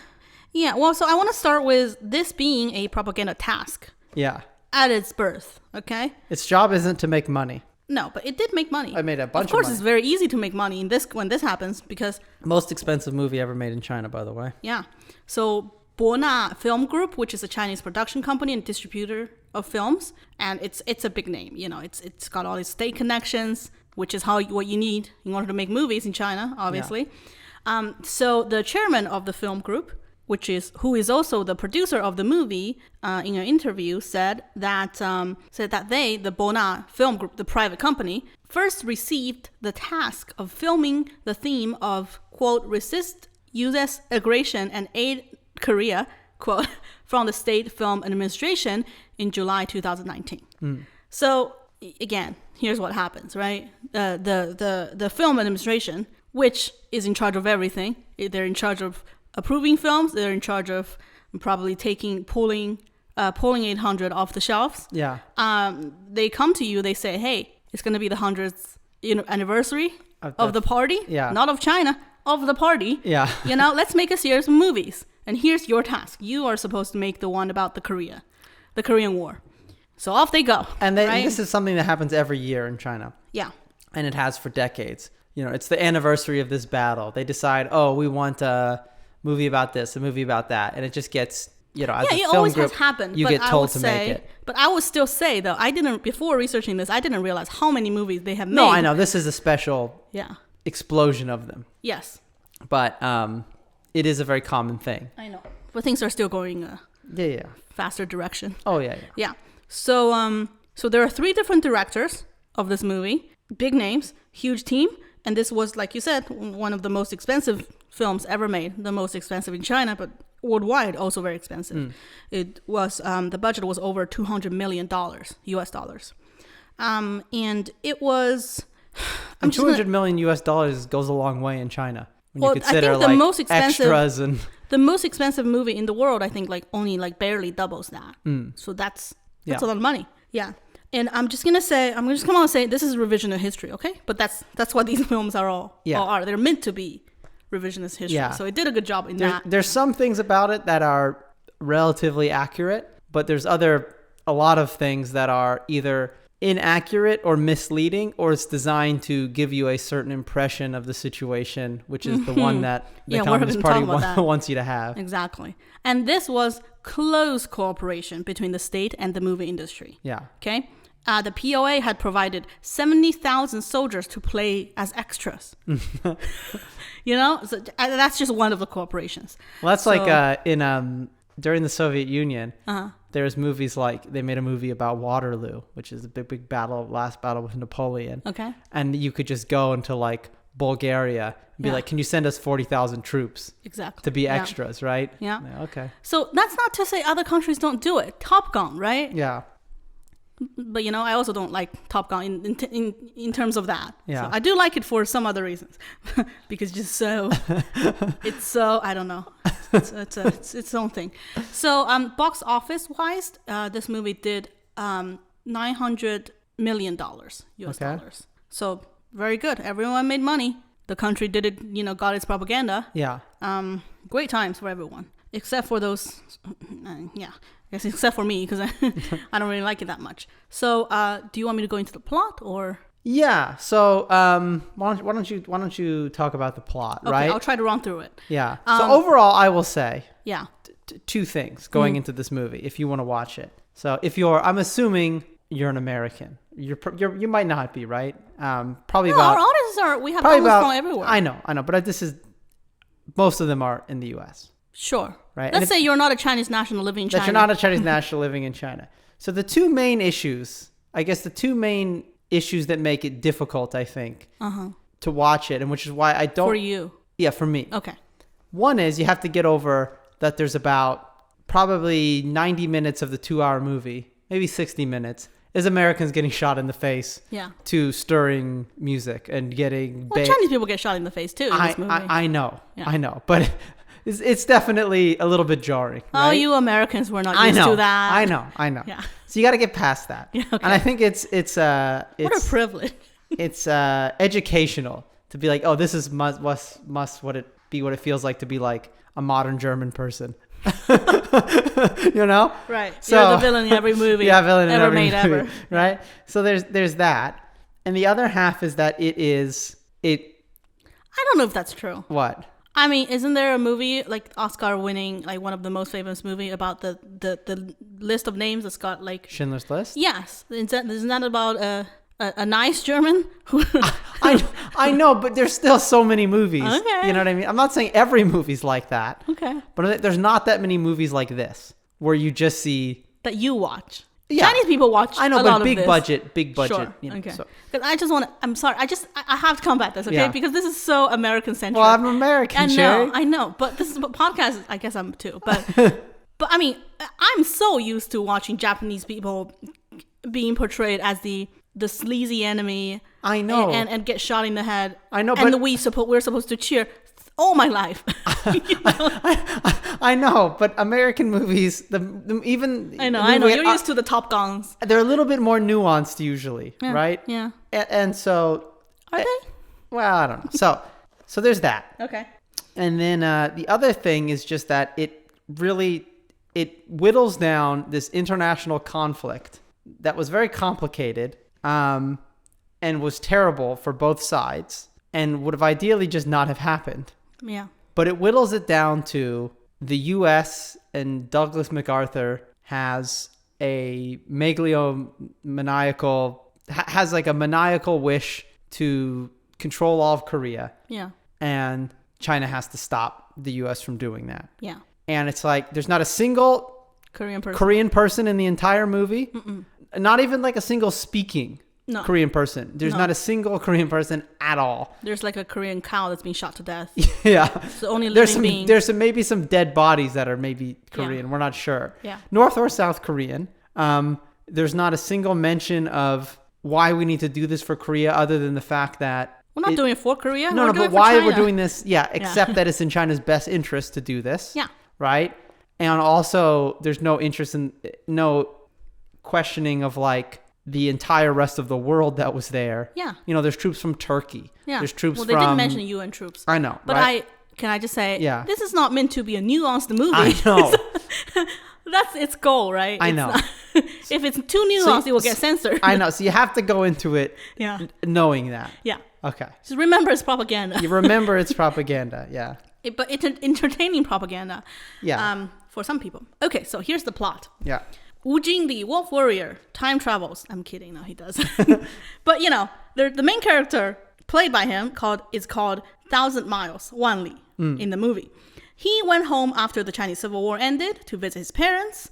want to start with this being a propaganda task. Yeah. At its birth, okay? Its job isn't to make money. No, but it did make money. It made a bunch of money. Of course, it's very easy to make money when this happens because... Most expensive movie ever made in China, by the way. Yeah. So Bona Film Group, which is a Chinese production company and distributor of films, and it's a big name. It's got all these state connections, which is what you need in order to make movies in China, obviously. Yeah. So the chairman of the film group, who is also the producer of the movie, in an interview said that they, the Bona Film Group, the private company, first received the task of filming the theme of, quote, resist U.S. aggression and aid Korea, quote, from the State Film Administration in July 2019. So again, here's what happens, right? The Film Administration, which is in charge of everything, they're in charge of approving films. They're in charge of probably pulling 800 off the shelves. Yeah. They come to you. They say, "Hey, it's going to be the 100th anniversary of the party. Yeah. Not of China, of the party. Yeah. You know, let's make a series of movies. And here's your task. You are supposed to make the one about the Korean War. So off they go. And this is something that happens every year in China. Yeah. And it has for decades. You know, it's the anniversary of this battle. They decide, oh, we want a movie about this, a movie about that. And it just gets, you know, as a film always group, has happened, you get told to make it. But I would still say, though, before researching this, I didn't realize how many movies they have made. No, I know. This is a special explosion of them. Yes. But it is a very common thing. I know. But things are still going faster direction. Oh, yeah. Yeah. So there are 3 different directors of this movie. Big names, huge team. And this was, like you said, one of the most expensive films ever made. The most expensive in China, but worldwide also very expensive. It was the budget was over $200 million US dollars. And it was and $200 million US dollars goes a long way in China. When you consider I think the most expensive extras and the most expensive movie in the world, I think only barely doubles that. So that's a lot of money. Yeah. And I'm just come on and say this is revisionist history, okay? But that's what these films all are. They're meant to be revisionist history. Yeah. So it did a good job in that. There's some things about it that are relatively accurate, but there's a lot of things that are either inaccurate or misleading, or it's designed to give you a certain impression of the situation, which is the one that the Communist Party wants you to have. Exactly. And this was close cooperation between the state and the movie industry. Yeah. Okay. The POA had provided 70,000 soldiers to play as extras. You know, so that's just one of the corporations. Well, that's during the Soviet Union. There's movies like they made a movie about Waterloo, which is the big last battle with Napoleon. Okay. And you could just go into Bulgaria and be like, can you send us 40,000 troops? Exactly. To be extras, right? Yeah. Okay. So that's not to say other countries don't do it. Top Gun, right? Yeah. But, you know, I also don't like Top Gun in terms of that. Yeah. So I do like it for some other reasons. Because it's so, I don't know. It's its own thing. So box office wise, this movie did $900 million US dollars. So very good. Everyone made money. The country did it, you know, got its propaganda. Yeah. Great times for everyone. Except for those, I guess except for me, because I don't really like it that much. So, do you want me to go into the plot, or? Yeah. So, why don't you talk about the plot, okay, right? I'll try to run through it. Yeah. So overall, I will say, 2 things going into this movie if you want to watch it. So, I'm assuming you're an American. You might not be, right? Probably our audiences we have audiences from everywhere. I know, but most of them are in the U.S. Sure. Right. Let's say you're not a Chinese national living in China. That you're not a Chinese national living in China. So the 2 main issues, that make it difficult, I think, to watch it, and which is why I don't. For you. Yeah, for me. Okay. One is you have to get over that there's about probably 90 minutes of the 2-hour movie, maybe 60 minutes, is Americans getting shot in the face to stirring music and getting... Chinese people get shot in the face too in this movie. I know. But... It's definitely a little bit jarring. Right? Oh, you Americans were not used to that. I know. Yeah. So you got to get past that. Yeah, okay. And I think it's what a privilege. It's educational to be like, oh, this is must what it feels like to be like a modern German person. You know? Right. So, you're the villain in every movie. Villain in every movie. Ever. Right? So there's that. And the other half is that I don't know if that's true. What? I mean, isn't there a movie like Oscar-winning, like one of the most famous movie about the list of names that's got like Schindler's List? Yes, isn't that about a nice German? I know, but there's still so many movies. Okay, you know what I mean. I'm not saying every movie's like that. Okay, but there's not that many movies like this where you just see that you watch. Yeah. Chinese people watch. I know, a but lot big of budget. Sure. You know, okay. So. Because I just want to. I'm sorry. I have to combat this, okay? Yeah. Because this is so American centric. Well, I'm American, Cherry. I know. But this is podcast. I guess I'm too. But I mean, I'm so used to watching Japanese people being portrayed as the sleazy enemy. I know. And get shot in the head. I know. And we're supposed to cheer. All my life. I know, but American movies, even I know. You're used to the Top Guns. They're a little bit more nuanced usually, right? Yeah. And so, are they? Well, I don't know. So, So there's that. Okay. And then the other thing is just that it whittles down this international conflict that was very complicated and was terrible for both sides and would have ideally just not have happened. Yeah. But it whittles it down to the U.S. and Douglas MacArthur has a has like a maniacal wish to control all of Korea. Yeah. And China has to stop the U.S. from doing that. Yeah. And it's like there's not a single Korean person in the entire movie. Mm-mm. Not even like a single speaking Korean person. There's not a single Korean person at all. There's like a Korean cow that's been shot to death. Yeah. It's the only living being. There's maybe some dead bodies that are maybe Korean. Yeah. We're not sure. Yeah. North or South Korean. There's not a single mention of why we need to do this for Korea other than the fact that we're not doing it for Korea. No, but why we're doing this, except that it's in China's best interest to do this. Yeah. Right? And also, there's no interest in, no questioning of like the entire rest of the world that was there. Yeah. You know, there's troops from Turkey. Yeah. There's troops from... Well, they didn't mention UN troops. I know, but right? Can I just say, this is not meant to be a nuanced movie. I know. That's its goal, right? I know. If it's too nuanced, it will get censored. I know. So you have to go into it knowing that. Yeah. Okay. Just remember it's propaganda. You remember it's propaganda. Yeah. But it's an entertaining propaganda. Yeah. For some people. Okay, so here's the plot. Yeah. Wu Jing, the wolf warrior, time travels. I'm kidding. No, he does. But, you know, the main character played by him is called 1,000 Miles, Wan Li, in the movie. He went home after the Chinese Civil War ended to visit his parents.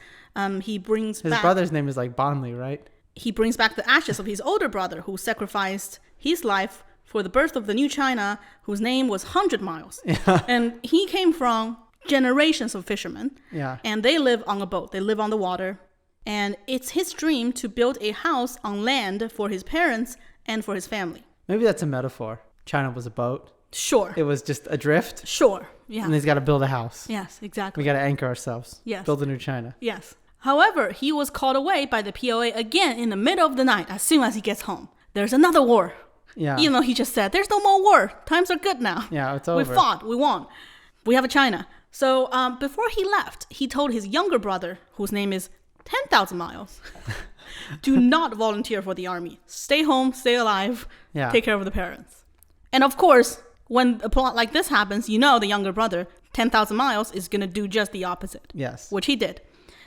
He brings his brother's name is like Ban Li, right? He brings back the ashes of his older brother who sacrificed his life for the birth of the new China, whose name was 100 Miles. Yeah. And he came from generations of fishermen. Yeah. And they live on a boat. They live on the water. And it's his dream to build a house on land for his parents and for his family. Maybe that's a metaphor. China was a boat. Sure. It was just adrift. Sure. Yeah. And he's got to build a house. Yes, exactly. We got to anchor ourselves. Yes. Build a new China. Yes. However, he was called away by the POA again in the middle of the night as soon as he gets home. There's another war. Yeah. Even though he just said, there's no more war. Times are good now. Yeah, it's over. We fought. We won. We have a China. So before he left, he told his younger brother, whose name is 10,000 Miles, do not volunteer for the army. Stay home, stay alive, take care of the parents. And of course, when a plot like this happens, you know the younger brother, 10,000 Miles, is going to do just the opposite. Yes. Which he did.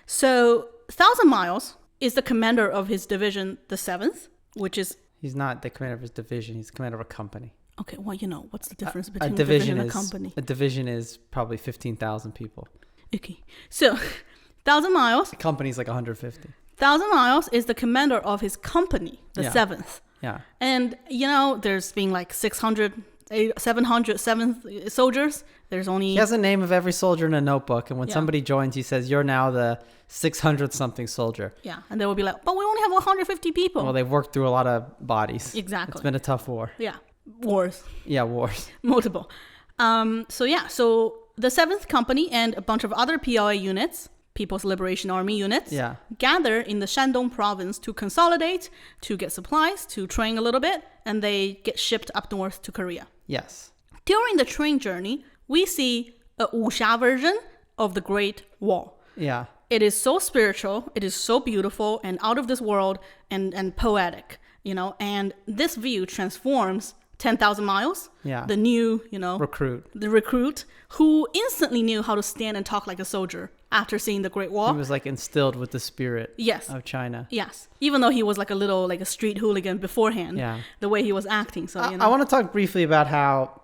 So 1,000 Miles is the commander of his division, the 7th, which is... He's not the commander of his division. He's the commander of a company. Okay, well, you know, what's the difference between a division and a company? A division is probably 15,000 people. Okay, so 1,000 Miles... A company's like 150. 1,000 Miles is the commander of his company, the 7th. Yeah. And, you know, there's been like 700 7th soldiers. There's only... He has a name of every soldier in a notebook. And when somebody joins, he says, you're now the 600th something soldier. Yeah. And they will be like, but we only have 150 people. Well, they've worked through a lot of bodies. Exactly. It's been a tough war. Yeah. Wars. Yeah, wars. Multiple. So the 7th Company and a bunch of other PLA units, People's Liberation Army units, gather in the Shandong province to consolidate, to get supplies, to train a little bit, and they get shipped up north to Korea. Yes. During the train journey, we see a wuxia version of the Great Wall. Yeah. It is so spiritual, it is so beautiful and out of this world and poetic, you know, and this view transforms 10,000 Miles, the new, recruit who instantly knew how to stand and talk like a soldier after seeing the Great Wall. He was like instilled with the spirit of China. Yes. Even though he was like a street hooligan beforehand, the way he was acting. So, I want to talk briefly about how,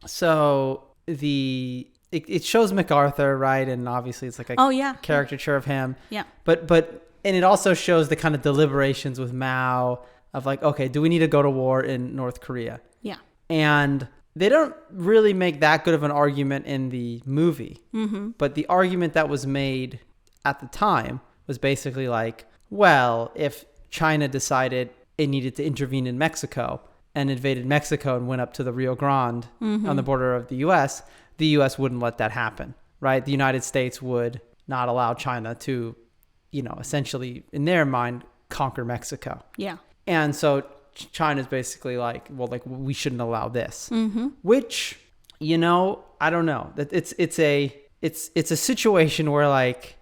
so it shows MacArthur, right? And obviously it's like a caricature of him. Yeah. And it also shows the kind of deliberations with Mao of like, okay, do we need to go to war in North Korea? Yeah. And they don't really make that good of an argument in the movie. Mm-hmm. But the argument that was made at the time was basically like, well, if China decided it needed to intervene in Mexico and invaded Mexico and went up to the Rio Grande on the border of the U.S., the U.S. wouldn't let that happen, right? The United States would not allow China to, essentially, in their mind, conquer Mexico. Yeah. And so China's basically like, well, like we shouldn't allow this, mm-hmm. which You know, I don't know. It's a situation where like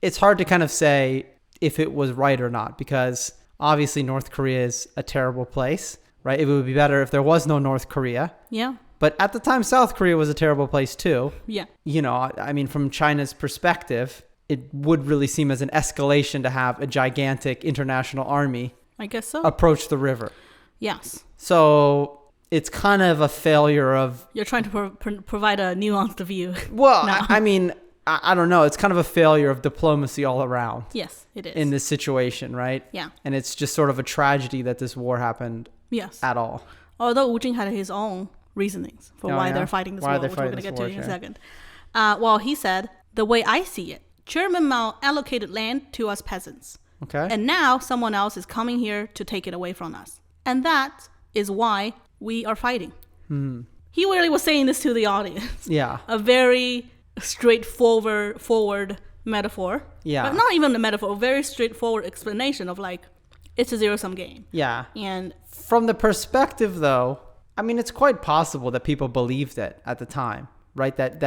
it's hard to kind of say if it was right or not, because obviously North Korea is a terrible place, right? It would be better if there was no North Korea. Yeah. But at the time, South Korea was a terrible place too. Yeah. You know, I mean, from China's perspective, it would really seem as an escalation to have a gigantic international army, I guess so, approach the river. Yes. So it's kind of a failure of... You're trying to provide a nuanced view. Well, no. I mean, I don't know. It's kind of a failure of diplomacy all around. Yes, it is. In this situation, right? Yeah. And it's just sort of a tragedy that this war happened at all. Although Wu Jing had his own reasonings for why they're fighting this war, which we're going to get to in a second. Well, he said, the way I see it, Chairman Mao allocated land to us peasants. Okay. And now someone else is coming here to take it away from us. And that is why we are fighting. He really was saying this to the audience. Yeah. A very straightforward metaphor. Yeah. But not even a metaphor, a very straightforward explanation of like, it's a zero-sum game. Yeah. And from the perspective, though, I mean, it's quite possible that people believed it at the time, right? That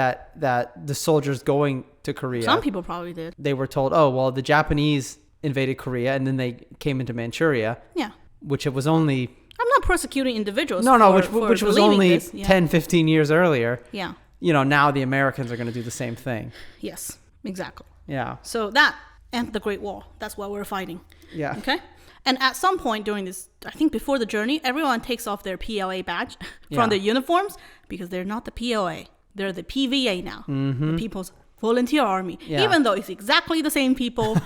the soldiers going to Korea. Some people probably did. They were told, oh, well, the Japanese invaded Korea and then they came into Manchuria. Yeah. Which it was only... I'm not persecuting individuals. Which was only 10, 15 years earlier. Yeah. You know, now the Americans are going to do the same thing. Yes, exactly. Yeah. So that and the Great Wall, that's what we're fighting. Yeah. Okay? And at some point during this, I think before the journey, everyone takes off their PLA badge from their uniforms because they're not the PLA. They're the PVA now. The People's Volunteer Army. Yeah. Even though it's exactly the same people,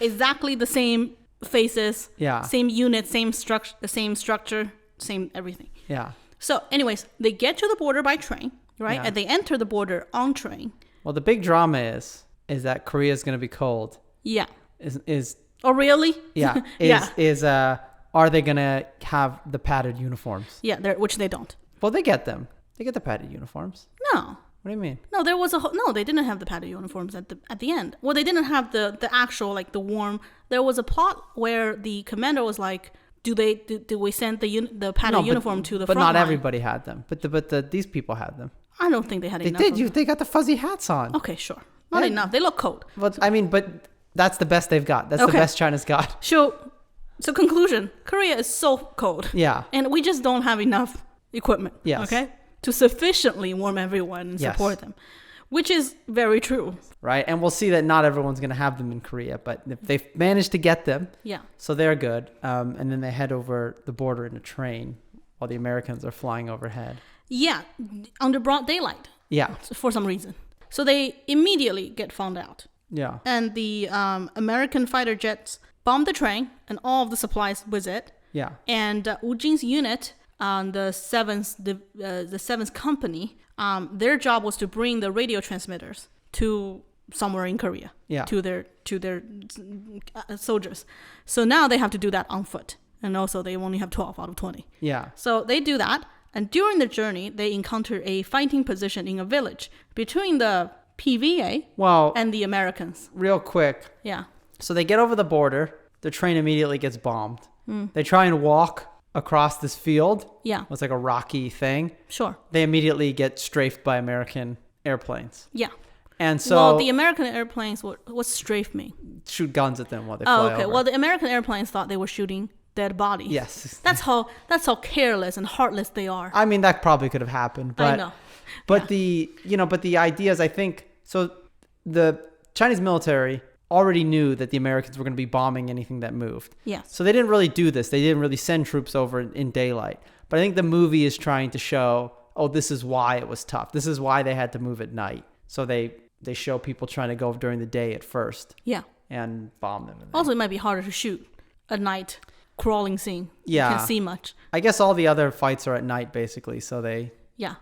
exactly the same faces, same unit, same structure, same everything. Yeah. So anyways, they get to the border by train, right? Yeah. And they enter the border on train. Well, the big drama is that Korea is going to be cold. Yeah. Oh, really? Yeah. Are they going to have the padded uniforms? Yeah, which they don't. Well, they get them. They get the padded uniforms. No. What do you mean? No, they didn't have the padded uniforms at the end. Well, they didn't have the actual like the warm. There was a plot where the commander was like, do we send the padded uniform to the front line? But not everybody had them. But these people had them. I don't think they had enough. They did. They got the fuzzy hats on. Okay, sure. Not enough. They look cold. But I mean, but that's the best they've got. That's the best China's got. So conclusion, Korea is so cold. Yeah. And we just don't have enough equipment. Yes. Okay? To sufficiently warm everyone and support them. Which is very true. Right. And we'll see that not everyone's going to have them in Korea, but if they've managed to get them, so they're good. And then they head over the border in a train while the Americans are flying overhead. Yeah. Under broad daylight. Yeah. For some reason. So they immediately get found out. Yeah. And the American fighter jets bomb the train and all of the supplies with it. Yeah. And Wu Jing's unit, the 7th company, their job was to bring the radio transmitters to somewhere in Korea. Yeah. To their soldiers. So now they have to do that on foot. And also they only have 12 out of 20. Yeah. So they do that. And during the journey, they encounter a fighting position in a village between the PVA and the Americans. Real quick. Yeah. So they get over the border. The train immediately gets bombed. They try and walk across this field. Yeah. It's like a rocky thing. Sure. They immediately get strafed by American airplanes. Yeah. And so... Well, the American airplanes, what's strafe mean? Shoot guns at them while they fly over. Well, the American airplanes thought they were shooting dead bodies. Yes. That's how careless and heartless they are. I mean, that probably could have happened. But, I know. But the idea is, I think, so the Chinese military already knew that the Americans were going to be bombing anything that moved. Yes. So they didn't really do this. They didn't really send troops over in daylight. But I think the movie is trying to show, this is why it was tough. This is why they had to move at night. So they show people trying to go during the day at first. Yeah. And bomb them. Also, it might be harder to shoot at night. Crawling scene. Yeah. You can't see much. I guess all the other fights are at night, basically. So they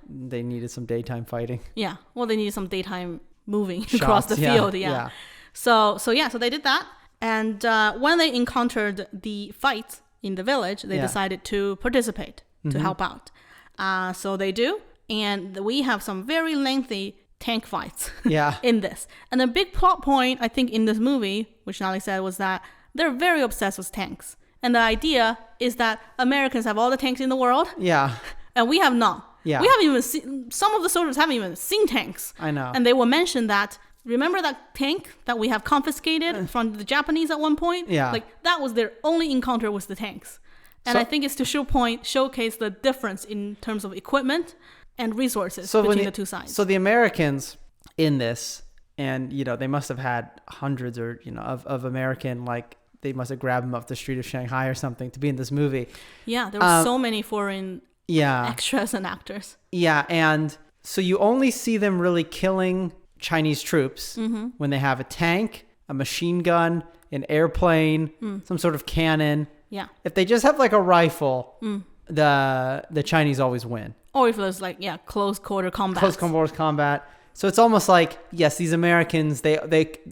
needed some daytime fighting. Yeah. Well, they needed some daytime moving across the field. Yeah. So they did that. And when they encountered the fights in the village, they decided to participate, to help out. So they do. And we have some very lengthy tank fights in this. And the big plot point, I think, in this movie, which Nali said, was that they're very obsessed with tanks. And the idea is that Americans have all the tanks in the world. Yeah. And we have none. Yeah. We haven't even seen, some of the soldiers haven't even seen tanks. I know. And they will mention that, remember that tank that we have confiscated from the Japanese at one point? Yeah. Like, that was their only encounter with the tanks. And I think it's to showcase the difference in terms of equipment and resources between the two sides. So the Americans in this, and, you know, they must have had hundreds or, you know, of American, like, they must have grabbed them off the street of Shanghai or something to be in this movie. Yeah, there were so many foreign extras and actors. Yeah, and so you only see them really killing Chinese troops when they have a tank, a machine gun, an airplane, some sort of cannon. Yeah. If they just have like a rifle, the Chinese always win. Or if it was like, close quarter combat. Close quarters combat. So it's almost like, yes, these Americans, they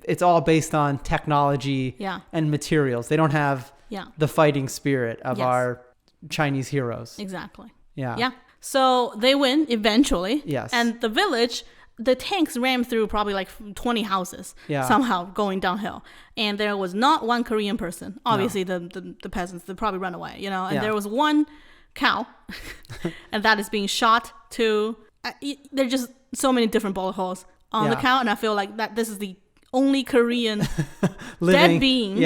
it's all based on technology and materials. They don't have the fighting spirit of our Chinese heroes. Exactly. Yeah. Yeah. So they win eventually. Yes. And the village, the tanks ran through probably like 20 houses somehow going downhill. And there was not one Korean person. Obviously, the peasants, they probably run away, you know. And there was one cow, and that is being shot to... There are just so many different bullet holes on the cow. And I feel like that this is the only Korean dead being,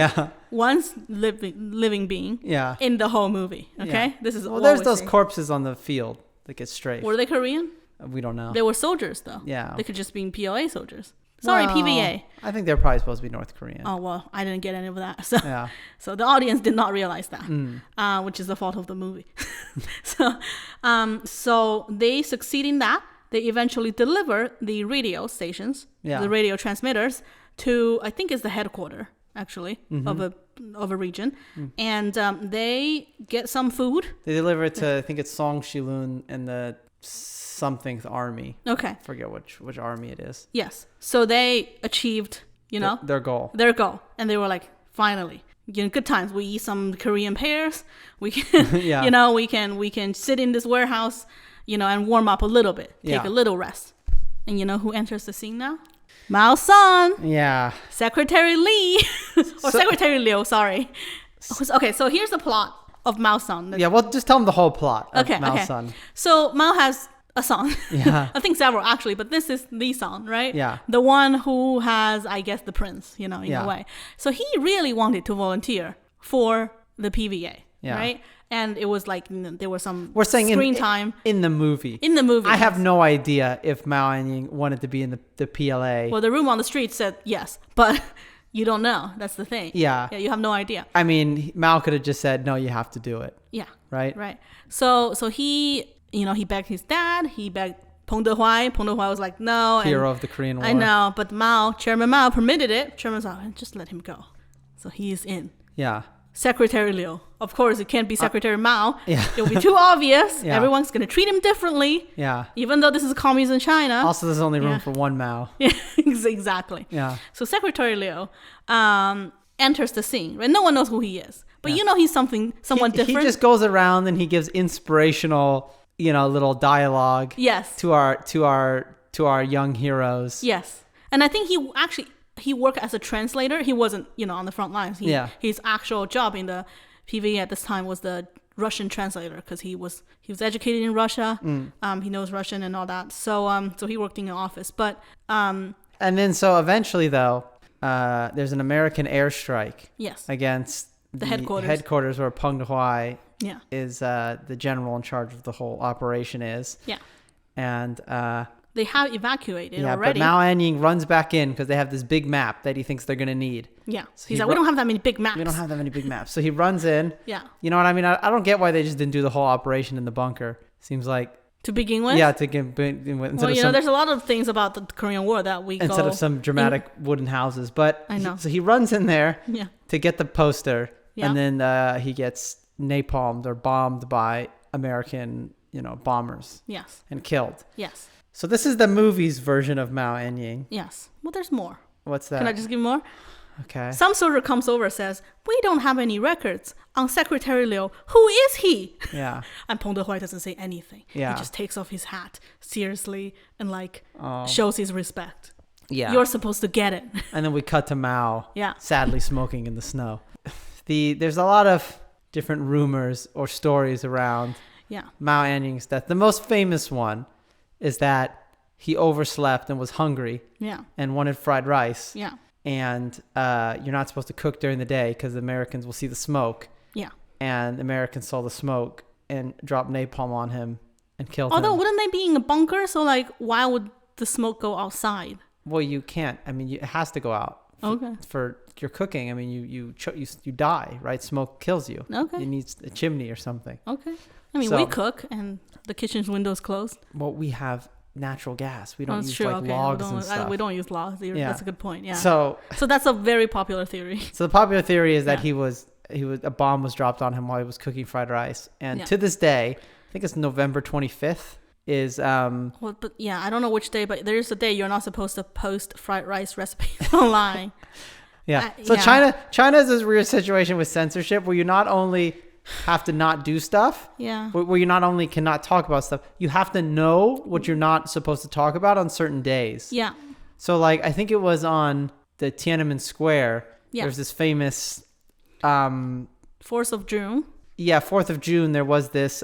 once living being in the whole movie. Okay? This is there's those corpses on the field that get strafed. Were they Korean? We don't know. They were soldiers, though. Yeah. They could just be PLA soldiers. Sorry, PVA. I think they're probably supposed to be North Korean. Oh, well, I didn't get any of that. So, so the audience did not realize that, which is the fault of the movie. So they succeed in that. They eventually deliver the radio stations, the radio transmitters, to, I think it's the headquarters, actually, of a region. And they get some food. They deliver it to, I think it's Song Shilun and the something army. Okay. I forget which army it is. Yes. So they achieved, you know, their goal. And they were like, finally, you know, good times. We eat some Korean pears. We can, you know, we can sit in this warehouse, you know, and warm up a little bit, take a little rest. And you know who enters the scene now? Mao's son. Yeah. Secretary Lee. Secretary Liu, sorry. Okay, so here's the plot of Mao's son. Yeah, well, just tell them the whole plot of Mao's son. So Mao has a son. Yeah. I think several, actually, but this is the son, right? Yeah. The one who has, I guess, the prince, you know, in a way. So he really wanted to volunteer for the PVA, right? And it was like, you know, there was some screen time. In the movie. In the movie. I have no idea if Mao Anying wanted to be in the PLA. Well, the room on the street said yes, but you don't know. That's the thing. Yeah. Yeah, you have no idea. I mean, Mao could have just said, no, you have to do it. Yeah. Right? Right. So he, you know, he begged his dad. He begged Peng Dehuai. Peng Dehuai was like, no. Hero of the Korean War. I know, but Chairman Mao permitted it. Chairman's like, just let him go. So he is in. Yeah. Secretary Liu. Of course, it can't be Secretary Mao. Yeah. It will be too obvious. Yeah. Everyone's going to treat him differently. Yeah. Even though this is communism China. Also, there's only room for one Mao. Yeah, exactly. Yeah. So Secretary Liu enters the scene. Right? No one knows who he is. But you know he's someone different. He just goes around and he gives inspirational, you know, little dialogue. Yes. To our young heroes. Yes. And I think he worked as a translator. He wasn't, you know, on the front lines. His actual job in the PVA at this time was the Russian translator because he was educated in Russia. He knows Russian and all that. So he worked in an office. But and then so eventually though, there's an American airstrike. Yes. Against the headquarters where Peng Dehuai is the general in charge of the whole operation is. Yeah. And they have evacuated already. But Mao Anying runs back in because they have this big map that he thinks they're going to need. Yeah. So he's like, we don't have that many big maps. We don't have that many big maps. So he runs in. Yeah. You know what I mean? I don't get why they just didn't do the whole operation in the bunker. Seems like... To begin with? Yeah, to begin with. Well, you know, there's a lot of things about the Korean War that we instead of some dramatic wooden houses. But I know. So he runs in there to get the poster. Yeah. And then he gets napalmed or bombed by American, you know, bombers. Yes. And killed. Yes. So this is the movie's version of Mao Anying. Yes. Well, there's more. What's that? Can I just give more? Okay. Some soldier comes over and says, we don't have any records on Secretary Liu. Who is he? Yeah. And Peng Dehuai doesn't say anything. Yeah. He just takes off his hat seriously and shows his respect. Yeah. You're supposed to get it. And then we cut to Mao. Yeah. Sadly smoking in the snow. There's a lot of different rumors or stories around Mao Anying's death. The most famous one is that he overslept and was hungry and wanted fried rice. Yeah. And you're not supposed to cook during the day because the Americans will see the smoke. Yeah. And the Americans saw the smoke and dropped napalm on him and killed him. Although, wouldn't they be in a bunker? So, like, why would the smoke go outside? Well, you can't. I mean, it has to go out. For your cooking. I mean, you die, right? Smoke kills you. Okay. You need a chimney or something. Okay. I mean, we cook and the kitchen's windows closed. Well, we have natural gas. We don't use logs and stuff. We don't use logs. That's a good point. Yeah. So that's a very popular theory. So the popular theory is that a bomb was dropped on him while he was cooking fried rice, and to this day, I think it's November 25th. Is I don't know which day, but there's a day you're not supposed to post fried rice recipes online. So China has this weird situation with censorship where you not only have to not do stuff, where you not only cannot talk about stuff, you have to know what you're not supposed to talk about on certain days. Yeah. So like I think it was on the Tiananmen Square. There's this famous 4th of June. Yeah, 4th of June. There was this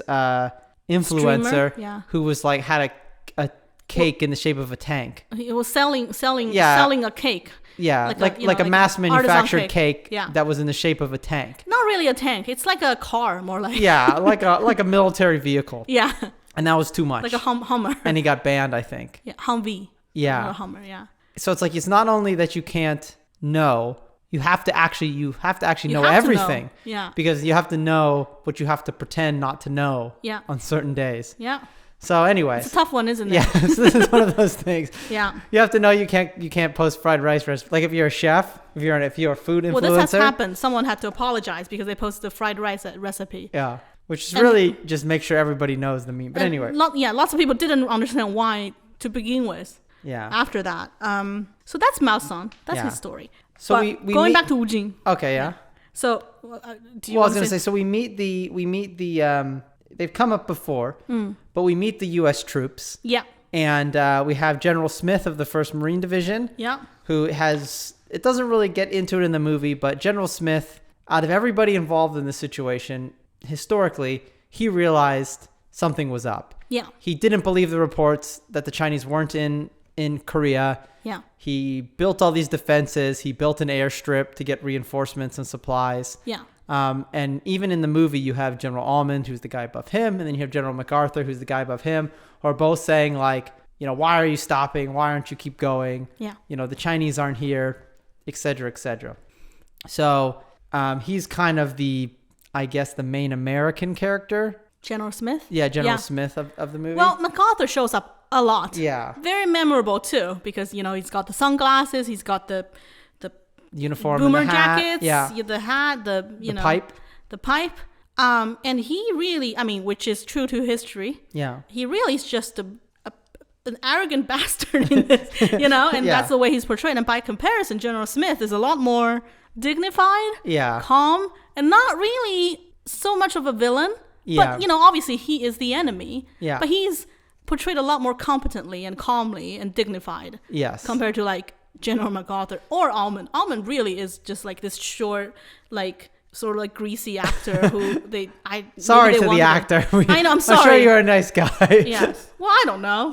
influencer who was like had a cake in the shape of a tank. It was selling a cake. Yeah, like a mass manufactured cake that was in the shape of a tank. Not really a tank. It's like a car, more like. Yeah, like a military vehicle. Yeah. And that was too much. Like a Hummer. And he got banned, I think. Yeah, Humvee. Yeah. Not a Hummer, yeah. So it's like it's not only that you can't know, you have to actually know everything. Yeah. Because you have to know what you have to pretend not to know on certain days. Yeah. So anyway. It's a tough one, isn't it? Yeah. So this is one of those things. Yeah. You have to know you can't post fried rice recipes. Like if you're a chef, if you're a food influencer. Well, this has happened. Someone had to apologize because they posted a fried rice recipe. Yeah. Which is really just make sure everybody knows the meme. But anyway. Lots of people didn't understand why to begin with. Yeah. After that. So that's Mao's son. That's his story. So we going back to Wu Jing. Okay, yeah. So, I was going to say, so we meet the they've come up before, but we meet the U.S. troops. Yeah. And we have General Smith of the 1st Marine Division. Yeah. Who it doesn't really get into it in the movie, but General Smith, out of everybody involved in this situation, historically, he realized something was up. Yeah. He didn't believe the reports that the Chinese weren't in Korea. Yeah. He built all these defenses. He built an airstrip to get reinforcements and supplies. Yeah. And even in the movie, you have General Almond, who's the guy above him, and then you have General MacArthur, who's the guy above him, who are both saying like, why are you stopping? Why aren't you keep going? Yeah. The Chinese aren't here, et cetera, et cetera. So he's kind of the main American character. General Smith? Yeah, General Smith of the movie. Well, MacArthur shows up a lot. Yeah. Very memorable too, because, he's got the sunglasses, he's got the uniform, boomer and the hat. jackets, the hat, the pipe. The pipe. And he really, which is true to history. Yeah. He really is just an arrogant bastard in this, and that's the way he's portrayed. And by comparison, General Smith is a lot more dignified, calm, and not really so much of a villain. Yeah. But, obviously he is the enemy. Yeah. But he's portrayed a lot more competently and calmly and dignified. Yes. Compared to like General MacArthur or Almond. Almond really is just like this short, like sort of like greasy actor who sorry to the actor. I know, I'm sorry. I'm sure you're a nice guy. Yes. Well, I don't know.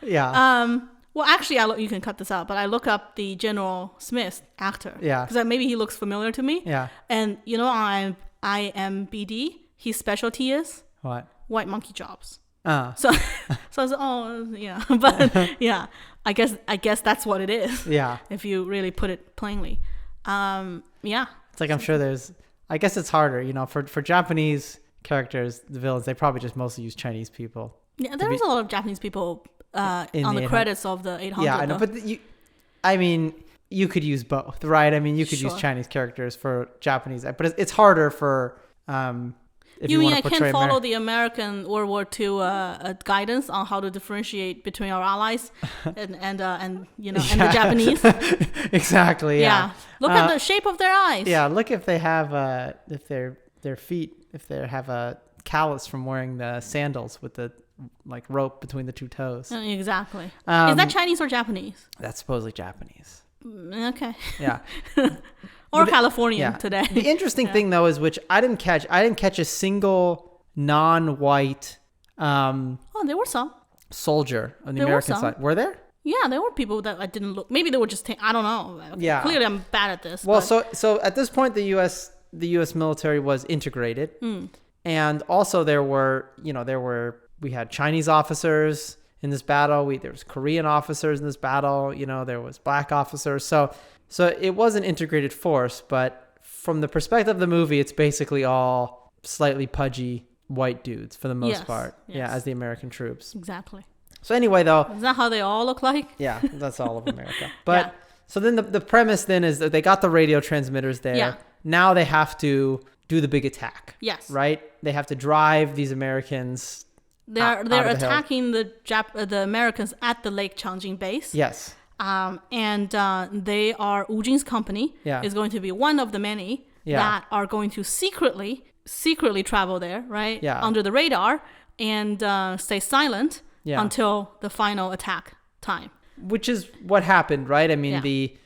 Yeah. Well, actually, you can cut this out, but I look up the General Smith actor. Yeah. Because maybe he looks familiar to me. Yeah. And IMBD, his specialty is what? White monkey jobs. So I was like, oh yeah, but yeah, I guess that's what it is. Yeah. If you really put it plainly, yeah. It's like I'm sure I guess it's harder, for Japanese characters, the villains, they probably just mostly use Chinese people. Yeah, there's a lot of Japanese people on the credits of the 800. Yeah, I know, but you could use both, right? You could use Chinese characters for Japanese, but it's harder for. If you mean I can't follow the American World War II guidance on how to differentiate between our allies and and the Japanese? Exactly. Yeah. Look at the shape of their eyes. Yeah. Look if they have if their feet have a callus from wearing the sandals with the rope between the two toes. Exactly. Is that Chinese or Japanese? That's supposedly Japanese. Okay. Yeah. Or Californian today. The interesting thing though is which I didn't catch a single non-white there were some soldier on the American side. Were there? Yeah, there were people that I didn't look. Maybe they were just. I don't know. Yeah. Clearly, I'm bad at this. Well, so at this point, the U.S. military was integrated, and also we had Chinese officers in this battle. There was Korean officers in this battle. There was black officers. So it was an integrated force, but from the perspective of the movie, it's basically all slightly pudgy white dudes for the most part. Yes. Yeah, as the American troops. Exactly. So anyway, though, is that how they all look like? Yeah, that's all of America. But so then the premise then is that they got the radio transmitters there. Yeah. Now they have to do the big attack. Yes. Right? They have to drive these Americans. They're attacking the Americans at the Lake Changjin base. Yes. And they are Wu Jin's company is going to be one of the many that are going to secretly travel there, right? Yeah. Under the radar and stay silent. Yeah. Until the final attack time. Which is what happened, right? I mean, the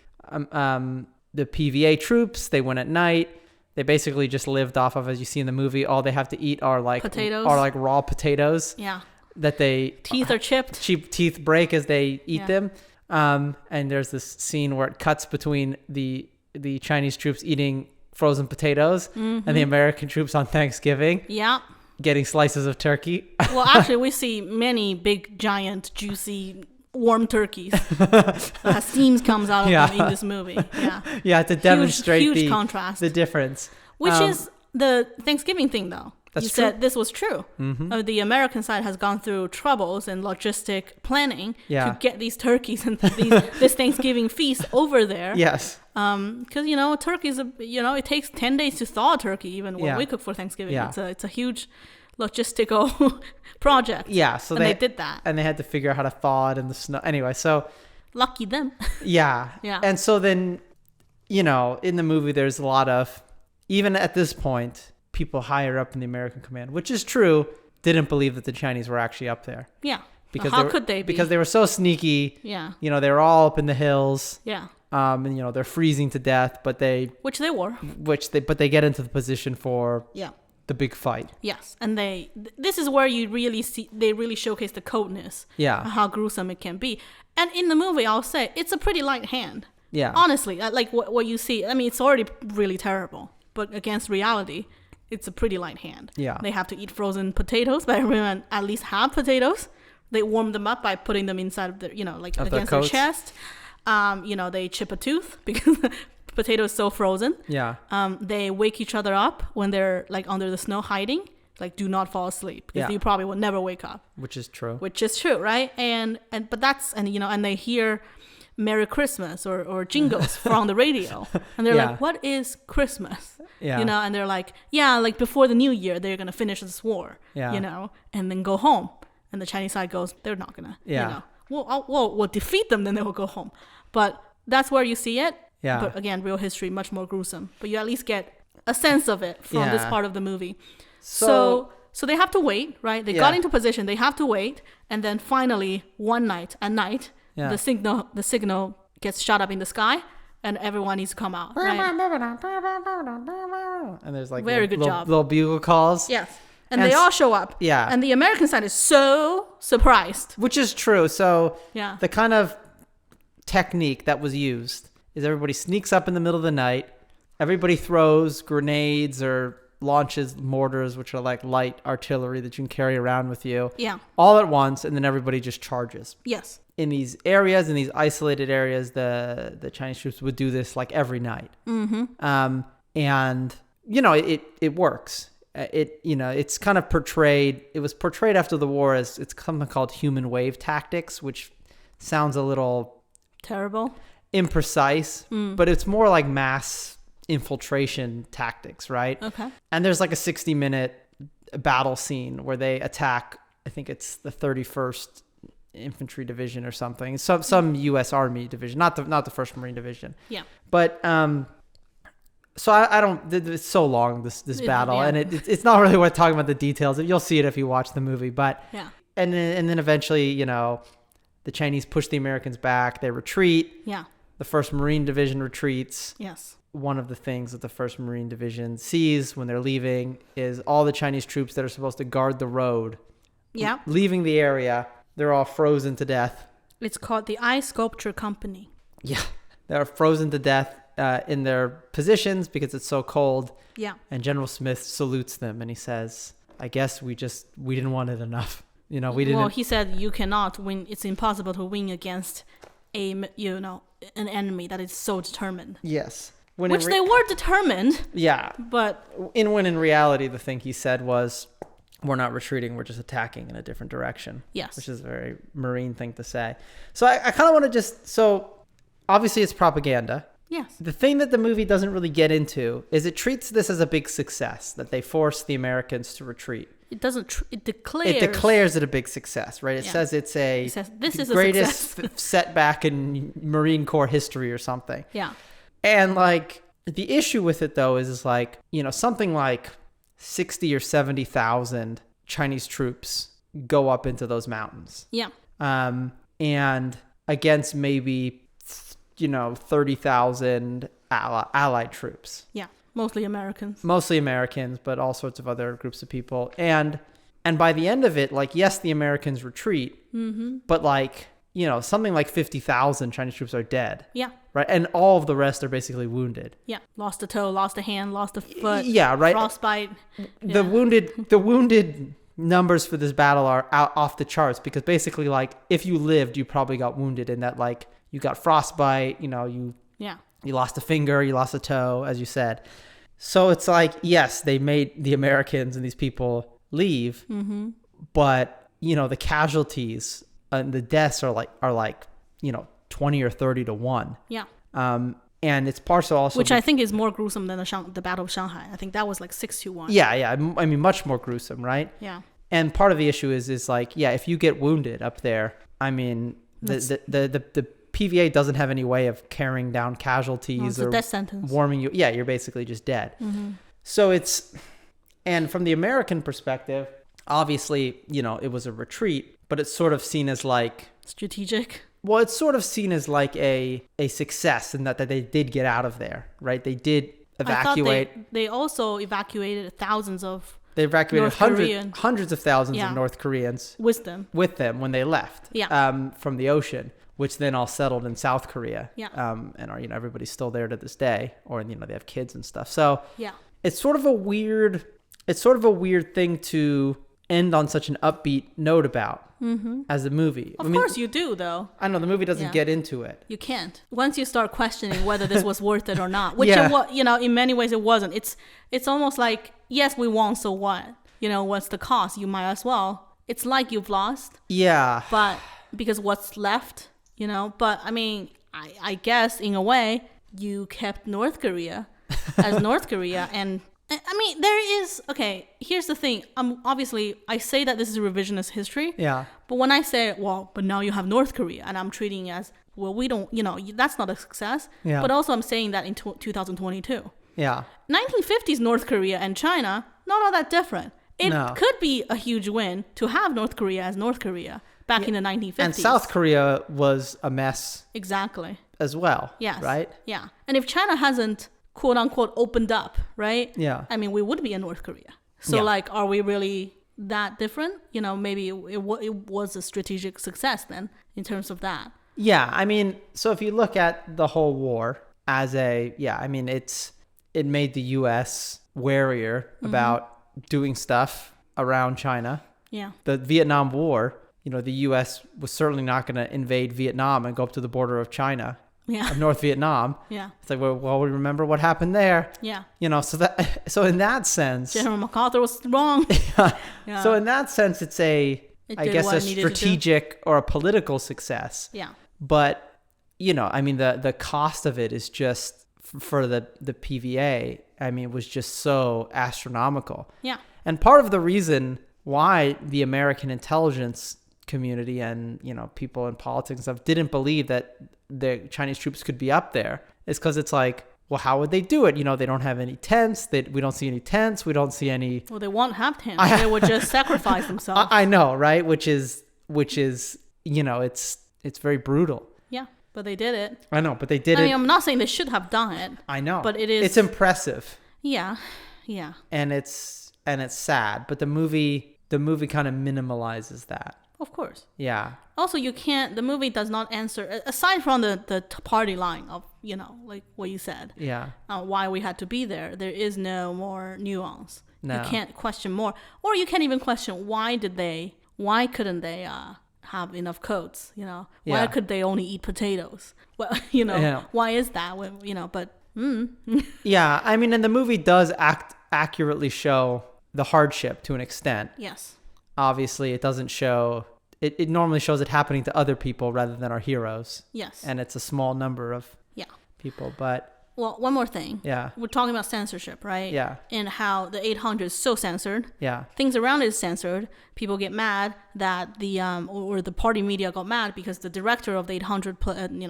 PVA troops, they went at night. They basically just lived off of, as you see in the movie, all they have to eat are like potatoes. Are like raw potatoes. Yeah. That teeth are chipped. Teeth break as they eat them. And there's this scene where it cuts between the Chinese troops eating frozen potatoes and the American troops on Thanksgiving. Yeah. Getting slices of turkey. Well, actually, we see many big, giant, juicy, warm turkeys. Steam comes out of them in this movie. Yeah. Yeah, to demonstrate huge contrast. The difference. Which is the Thanksgiving thing, though. You said this was true. Mm-hmm. The American side has gone through troubles and logistic planning to get these turkeys and this Thanksgiving feast over there. Yes. Because turkeys, it takes 10 days to thaw a turkey. Even when we cook for Thanksgiving, it's a huge logistical project. Yeah. So they did that, and they had to figure out how to thaw it in the snow. Anyway, so lucky them. Yeah. Yeah. And so then, in the movie, there's a lot of, even at this point, people higher up in the American command, which is true, didn't believe that the Chinese were actually up there. Yeah. Because how could they be? Because they were so sneaky. Yeah. They were all up in the hills. Yeah. And they're freezing to death, but which they were. But they get into the position for the big fight. Yes. And this is where you really they really showcase the coldness. Yeah. How gruesome it can be. And in the movie, I'll say it's a pretty light hand. Yeah. Honestly, like what you see, I mean, it's already really terrible, but against reality, it's a pretty light hand. Yeah. They have to eat frozen potatoes, but everyone at least have potatoes. They warm them up by putting them inside of their, against their chest. They chip a tooth because the potato is so frozen. Yeah. They wake each other up when they're like under the snow hiding. Like, do not fall asleep because you probably will never wake up. Which is true, right? And they hear Merry Christmas or jingles from the radio, and they're like, what is Christmas? And they're like, like before the new year they're gonna finish this war, and then go home. And the Chinese side goes, they're not gonna, we'll defeat them, then they will go home. But that's where you see it. But again, real history, much more gruesome, but you at least get a sense of it from this part of the movie. So they have to wait, right? They got into position, they have to wait, and then finally one night at night, the signal gets shot up in the sky, and everyone needs to come out. Right? And there's like very good job. Little bugle calls. Yes. And they all show up. Yeah. And the American side is so surprised. Which is true. So the kind of technique that was used is everybody sneaks up in the middle of the night. Everybody throws grenades or launches mortars, which are like light artillery that you can carry around with you. Yeah. All at once, and then everybody just charges. Yes. In these areas, in these isolated areas, the Chinese troops would do this like every night. Mm-hmm. And it works. It's kind of portrayed. It was portrayed after the war as it's something called human wave tactics, which sounds a little terrible, imprecise, but it's more like mass infiltration tactics, right? Okay. And there's like a 60-minute battle scene where they attack. I think it's the 31st Infantry Division or something. Some U.S. Army division, not the 1st Marine Division. Yeah. But so I don't. It's so long this battle, and it's not really worth talking about the details. You'll see it if you watch the movie. But and then eventually, the Chinese push the Americans back. They retreat. Yeah. The 1st Marine Division retreats. Yes. one of the things that the 1st Marine Division sees when they're leaving is all the Chinese troops that are supposed to guard the road. Yeah. Leaving the area, they're all frozen to death. It's called the Ice Sculpture Company. Yeah. They're frozen to death in their positions because it's so cold. Yeah. And General Smith salutes them and he says, I guess we didn't want it enough. We didn't. Well, he said you cannot win. It's impossible to win against an enemy that is so determined. Yes. Which they were determined. Yeah. But when in reality, the thing he said was, we're not retreating, we're just attacking in a different direction. Yes. Which is a very Marine thing to say. So I kind of want to so obviously it's propaganda. Yes. The thing that the movie doesn't really get into is it treats this as a big success, that they forced the Americans to retreat. It doesn't, it declares it a big success, right? It says it's this is the greatest setback in Marine Corps history or something. Yeah. And like the issue with it though is like, something like 60 or 70,000 Chinese troops go up into those mountains. Yeah. And against maybe 30,000 allied troops. Yeah. Mostly Americans, but all sorts of other groups of people. And by the end of it, like, yes, the Americans retreat, but like, something like 50,000 Chinese troops are dead. Yeah. Right. And all of the rest are basically wounded. Yeah. Lost a toe, lost a hand, lost a foot. Yeah. Right. Frostbite. The wounded numbers for this battle are out off the charts because basically, like, if you lived, you probably got wounded in that, like, you got frostbite, you lost a finger, you lost a toe, as you said. So it's like, yes, they made the Americans and these people leave, but, the casualties and the deaths are like 20 or 30 to 1. Yeah. And it's partial also. Which I think is more gruesome than the Battle of Shanghai. I think that was like 6-1. Yeah. I mean, much more gruesome, right? Yeah. And part of the issue is like, yeah, if you get wounded up there, I mean, the PVA doesn't have any way of carrying down casualties or death sentence. Warming you. Yeah, you're basically just dead. So and from the American perspective, obviously, it was a retreat, but it's sort of seen as like strategic. Well, it's sort of seen as like a success in that they did get out of there, right? They did evacuate. I thought they also evacuated thousands of. They evacuated hundreds of thousands of North Koreans with them when they left. From the ocean, which then all settled in South Korea. Yeah. And are everybody's still there to this day, or they have kids and stuff. So yeah, it's sort of a weird thing to end on such an upbeat note about as a movie. Of course you do, though. I know the movie doesn't get into it. You can't. Once you start questioning whether this was worth it or not, which in many ways it wasn't. It's almost like, yes, we won, so what? What's the cost? You might as well. It's like you've lost. Yeah. But because what's left, but I mean, I guess in a way you kept North Korea as North Korea. And I mean, there is, okay, here's the thing. Obviously, I say that this is revisionist history. Yeah. But when I say, well, but now you have North Korea, and I'm treating it as, well, we don't, that's not a success. Yeah. But also I'm saying that in 2022. Yeah. 1950s North Korea and China, not all that different. It could be a huge win to have North Korea as North Korea back in the 1950s. And South Korea was a mess. Exactly. As well. Yes. Right? Yeah. And if China hasn't, quote unquote, opened up, right? Yeah. I mean, we would be in North Korea. So like, are we really that different? Maybe it was a strategic success then in terms of that. Yeah. I mean, so if you look at the whole war as it made the U.S. warier about doing stuff around China. Yeah. The Vietnam War, the U.S. was certainly not going to invade Vietnam and go up to the border of China. Yeah. Of North Vietnam. Yeah. It's like, well, we remember what happened there. Yeah. So in that sense, General MacArthur was wrong. Yeah. So in that sense, it's a strategic or a political success. Yeah. But, I mean, the cost of it is just for the PVA. I mean, it was just so astronomical. Yeah. And part of the reason why the American intelligence community and, people in politics and stuff didn't believe that the Chinese troops could be up there is because it's like, well, how would they do it? They don't have any tents. We don't see any tents. We don't see any. Well, they won't have tents. They would just sacrifice themselves. I know, right? Which is, it's very brutal. Yeah. But they did it. I know, but they did it. I mean, I'm not saying they should have done it. I know. But it is. It's impressive. Yeah. Yeah. And it's sad, but the movie kind of minimalizes that. Of course. Yeah. Also, the movie does not answer, aside from the party line of, like what you said. Yeah. Why we had to be there. There is no more nuance. No. You can't question more. Or you can't even question why couldn't they have enough coats, Why could they only eat potatoes? Well, why is that? But... Yeah, I mean, and the movie does accurately show the hardship to an extent. Yes. Obviously, it doesn't show... It normally shows it happening to other people rather than our heroes. Yes. And it's a small number of people, but... Well, one more thing. Yeah. We're talking about censorship, right? Yeah. And how the 800 is so censored. Yeah. Things around it is censored. People get mad that the party media got mad because the director of the 800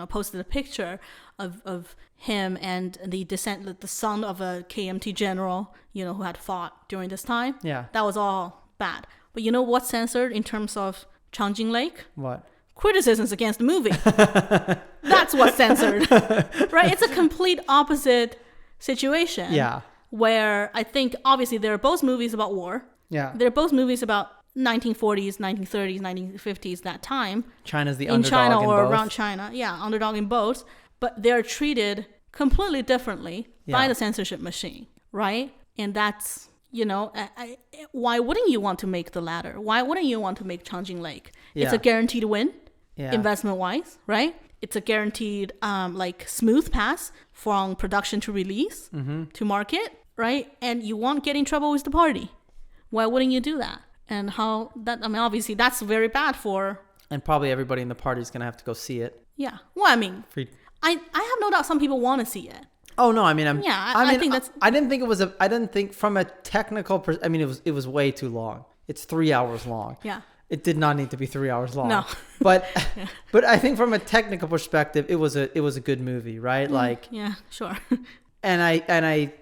posted a picture of him and the son of a KMT general, who had fought during this time. Yeah. That was all bad. But you know what's censored in terms of Changjin Lake? What? Criticisms against the movie. That's what's censored. Right? It's a complete opposite situation. Yeah. Where I think, obviously, they're both movies about war. Yeah. They're both movies about 1940s, 1930s, 1950s, that time. China's the in underdog China in or both. around China. Yeah, underdog in both. But they're treated completely differently by the censorship machine. Right? And that's... why wouldn't you want to make the latter? Why wouldn't you want to make Changjin Lake? Yeah. It's a guaranteed win, yeah. investment-wise, right? It's a guaranteed, smooth pass from production to release to market, right? And you won't get in trouble with the party. Why wouldn't you do that? And obviously, that's very bad for... And probably everybody in the party is going to have to go see it. Yeah. Well, I mean, I have no doubt some people want to see it. Oh no! I mean, I think that's. I didn't think it was I didn't think from a technical. I mean, it was way too long. It's 3 hours long. Yeah. It did not need to be 3 hours long. No. But but I think from a technical perspective, it was a good movie, right? Like. Yeah. Sure. And I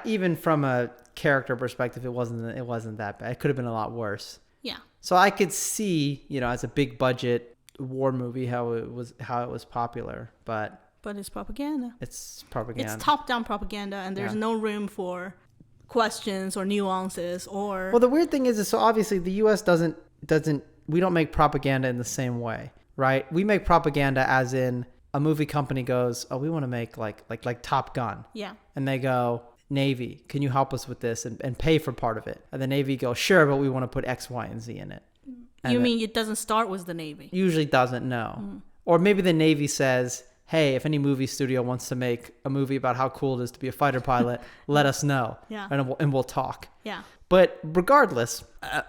even from a character perspective, it wasn't that bad. It could have been a lot worse. Yeah. So I could see, as a big budget war movie how it was popular, but it's propaganda. It's propaganda. It's top-down propaganda, and there's no room for questions or nuances or... Well, the weird thing is so obviously the U.S. doesn't... We don't make propaganda in the same way, right? We make propaganda as in a movie company goes, oh, we want to make like Top Gun. Yeah. And they go, Navy, can you help us with this and pay for part of it? And the Navy goes, sure, but we want to put X, Y, and Z in it. And you mean it doesn't start with the Navy? Usually doesn't, no. Or maybe the Navy says... hey, if any movie studio wants to make a movie about how cool it is to be a fighter pilot, let us know. Yeah. And we'll talk. Yeah. But regardless,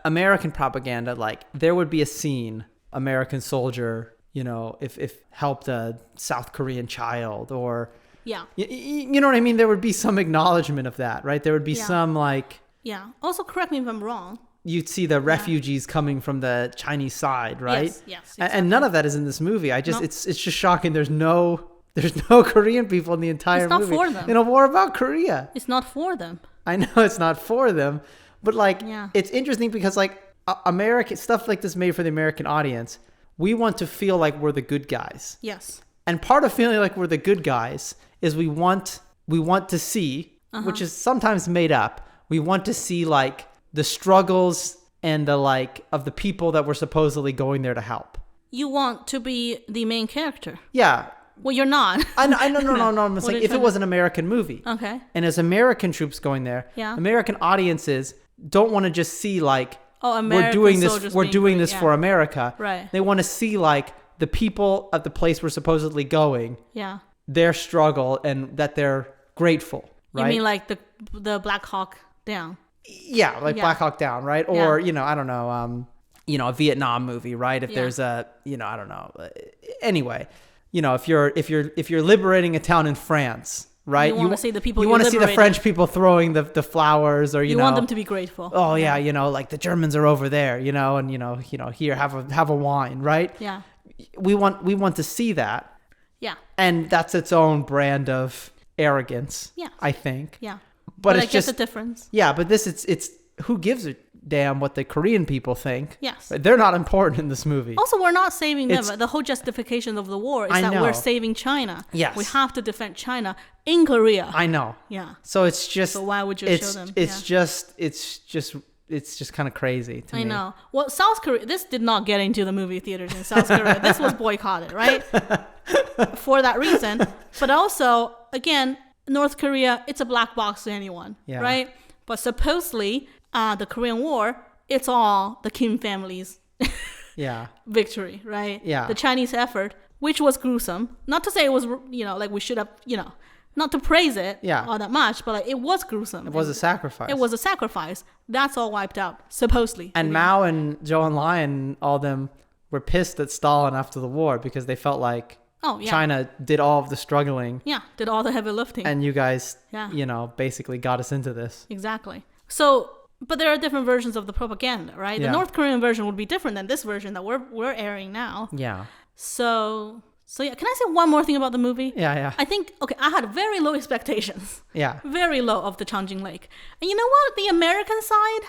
American propaganda, like there would be a scene, American soldier, if helped a South Korean child or... Yeah. You know what I mean? There would be some acknowledgement of that, right? There would be some like... Yeah. Also, correct me if I'm wrong. You'd see the refugees coming from the Chinese side, right? Yes, exactly. And none of that is in this movie. It's just shocking. There's no Korean people in the entire movie. It's not for them. In a war about Korea. It's not for them. I know it's not for them, but it's interesting because American stuff like this made for the American audience. We want to feel like we're the good guys. Yes. And part of feeling like we're the good guys is we want to see, which is sometimes made up. We want to see the struggles and of the people that were supposedly going there to help. You want to be the main character. Yeah. Well, you're not. No. I'm saying if it was an American movie. Okay. And as American troops going there, American audiences don't want to just see we're doing this for America. Right. They want to see the people at the place we're supposedly going. Yeah. Their struggle and that they're grateful. Right? You mean the Black Hawk Down? Yeah, Black Hawk Down, right? Or, I don't know, a Vietnam movie, right? If there's a, I don't know. Anyway, if you're liberating a town in France, right? You want to see the people you want to see the French people throwing the flowers or, you know. want them to be grateful. Oh, yeah, the Germans are over there, and, here, have a wine, right? Yeah. We want to see that. Yeah. And that's its own brand of arrogance, I think. Yeah. But I it's get just the difference. Yeah, but this it's who gives a damn what the Korean people think. Yes. They're not important in this movie. Also, we're not saving them. The whole justification of the war is that we're saving China. Yes. We have to defend China in Korea. I know. Yeah. So it's just... So why would you show them? It's just kind of crazy to me. I know. Well, South Korea, this did not get into the movie theaters in South Korea. This was boycotted, right? For that reason. But also, again, North Korea, it's a black box to anyone, right? But supposedly, the Korean War, it's all the Kim family's victory, right? Yeah. The Chinese effort, which was gruesome. Not to say it was, like we should have, not to praise it all that much, but like it was gruesome. It was a sacrifice. It was a sacrifice. That's all wiped out, supposedly. And Mao and Zhou Enlai and all them were pissed at Stalin after the war because they felt like China did all of the struggling. Yeah, did all the heavy lifting. And you guys, basically got us into this. Exactly. So, but there are different versions of the propaganda, right? Yeah. The North Korean version would be different than this version that we're airing now. Yeah. So yeah, can I say one more thing about the movie? Yeah. I think, I had very low expectations. Yeah. Very low of the Changjin Lake. And you know what? The American side,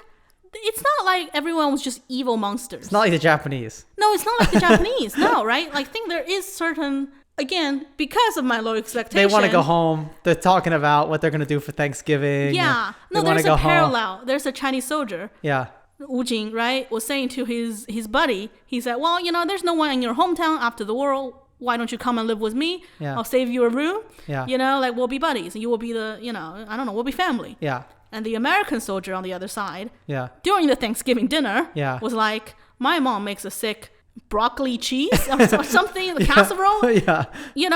it's not like everyone was just evil monsters. It's not like the Japanese. No, it's not like the Japanese. No, right? Like, I think there is certain, again, because of my low expectations. They want to go home. They're talking about what they're going to do for Thanksgiving. Yeah. No, there's a parallel. There's a Chinese soldier. Yeah. Wu Jing, right, was saying to his buddy, he said, well, there's no one in your hometown after the war. Why don't you come and live with me? Yeah. I'll save you a room. Yeah. Like we'll be buddies. You will be we'll be family. Yeah. And the American soldier on the other side, yeah, during the Thanksgiving dinner, was like, my mom makes a sick broccoli cheese or something, the casserole. Yeah.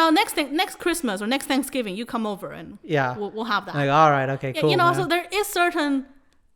Next Christmas or next Thanksgiving, you come over and we'll have that. Like, all right, okay, cool. So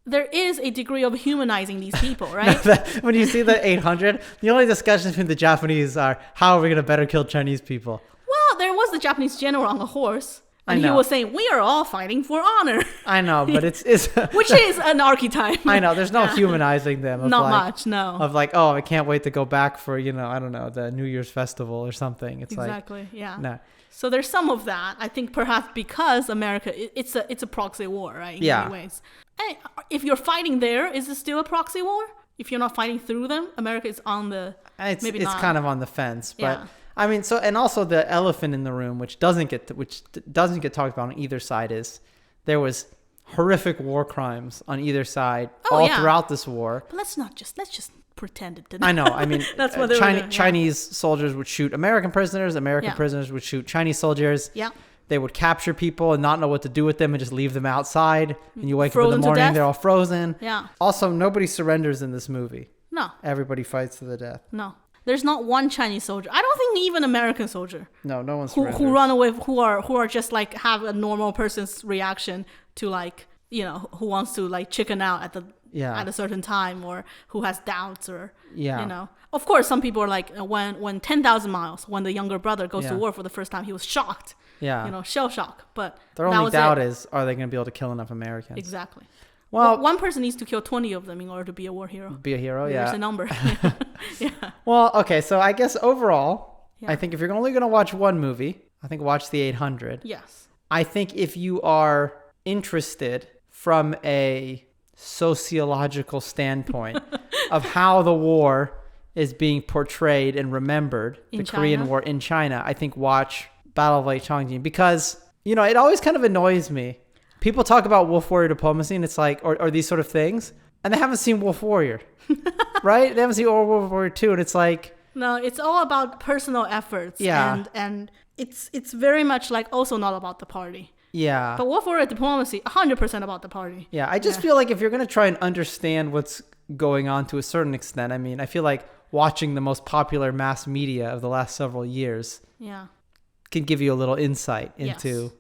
there is a degree of humanizing these people, right? When you see the 800, the only discussions between the Japanese are, how are we going to better kill Chinese people? Well, there was the Japanese general on a horse, and he was saying, we are all fighting for honor. I know, but it's which is an archetype. I know, there's no humanizing them. Not much, no. Of like, oh, I can't wait to go back for, I don't know, the New Year's festival or something. It's exactly, yeah. No. So there's some of that. I think perhaps because America, it's a proxy war, right? In many ways. And if you're fighting there, is it still a proxy war? If you're not fighting through them, America is on the it's kind of on the fence, but I mean, and also the elephant in the room, which doesn't get talked about on either side, is there was horrific war crimes on either side throughout this war. But let's just pretend it didn't. I know. I mean, that's what they were doing. Chinese soldiers would shoot American prisoners. American prisoners would shoot Chinese soldiers. Yeah. They would capture people and not know what to do with them and just leave them outside. And you wake up in the morning, they're all frozen. Yeah. Also, nobody surrenders in this movie. No. Everybody fights to the death. No. There's not one Chinese soldier. I don't think even American soldier. No one surrenders. Who run away, who are just like have a normal person's reaction to like, who wants to like chicken out at a certain time, or who has doubts, or Of course, some people are like, when 10,000 miles, when the younger brother goes to war for the first time, he was shocked. Yeah. Shell shock. But their only doubt is, are they going to be able to kill enough Americans? Exactly. Well, one person needs to kill 20 of them in order to be a war hero. Be a hero, There's a number. Yeah. Well, okay, so I guess overall, I think if you're only going to watch one movie, I think watch The 800. Yes. I think if you are interested from a sociological standpoint of how the war is being portrayed and remembered, the Korean War in China, I think watch Battle of Lake Changjin, because, it always kind of annoys me. People talk about Wolf Warrior diplomacy, and it's like, or these sort of things, and they haven't seen Wolf Warrior, right? They haven't seen Wolf Warrior 2, and it's like... No, it's all about personal efforts. Yeah. And it's very much like also not about the party. Yeah. But Wolf Warrior diplomacy, 100% about the party. Yeah, I just feel like if you're going to try and understand what's going on to a certain extent, I mean, I feel like watching the most popular mass media of the last several years can give you a little insight into... Yes.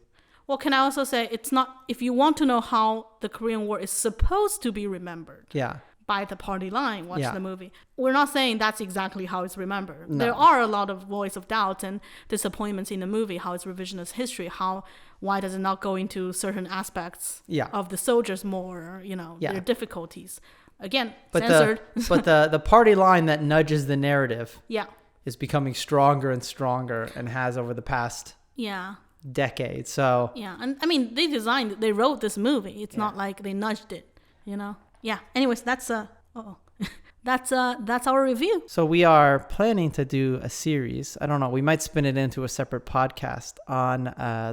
Well, can I also say, it's not, if you want to know how the Korean War is supposed to be remembered by the party line, watch the movie. We're not saying that's exactly how it's remembered. No. There are a lot of voice of doubt and disappointments in the movie, how it's revisionist history, why does it not go into certain aspects of the soldiers more, their difficulties. Again, censored. But the party line that nudges the narrative is becoming stronger and stronger, and has over the past decades. So and I mean, they wrote this movie. It's not like they nudged it, Yeah. Anyways, that's that's our review. So we are planning to do a series. I don't know. We might spin it into a separate podcast on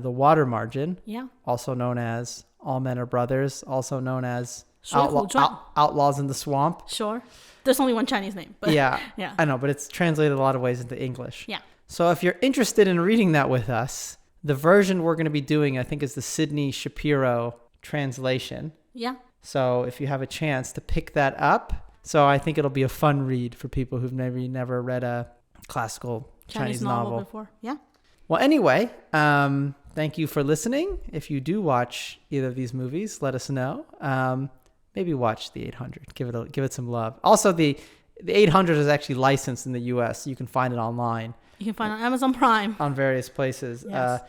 the water margin. Yeah. Also known as All Men Are Brothers. Also known as Outlaws in the Swamp. Sure. There's only one Chinese name. But yeah. I know, but it's translated a lot of ways into English. Yeah. So if you're interested in reading that with us, the version we're going to be doing, I think, is the Sidney Shapiro translation. Yeah. So if you have a chance to pick that up, so I think it'll be a fun read for people who've maybe never read a classical Chinese novel before. Yeah. Well, anyway, thank you for listening. If you do watch either of these movies, let us know. Maybe watch the 800. Give it some love. Also, the 800 is actually licensed in the U.S. You can find it online. You can find it on Amazon Prime. On various places. Yes.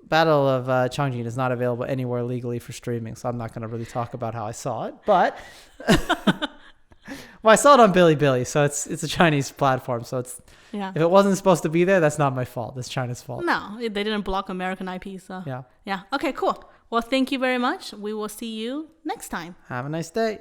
Battle of Changjin is not available anywhere legally for streaming, so I'm not going to really talk about how I saw it. But well, I saw it on Bilibili, so it's a Chinese platform. So it's if it wasn't supposed to be there, that's not my fault. That's China's fault. No, they didn't block American IP. So yeah. Okay, cool. Well, thank you very much. We will see you next time. Have a nice day.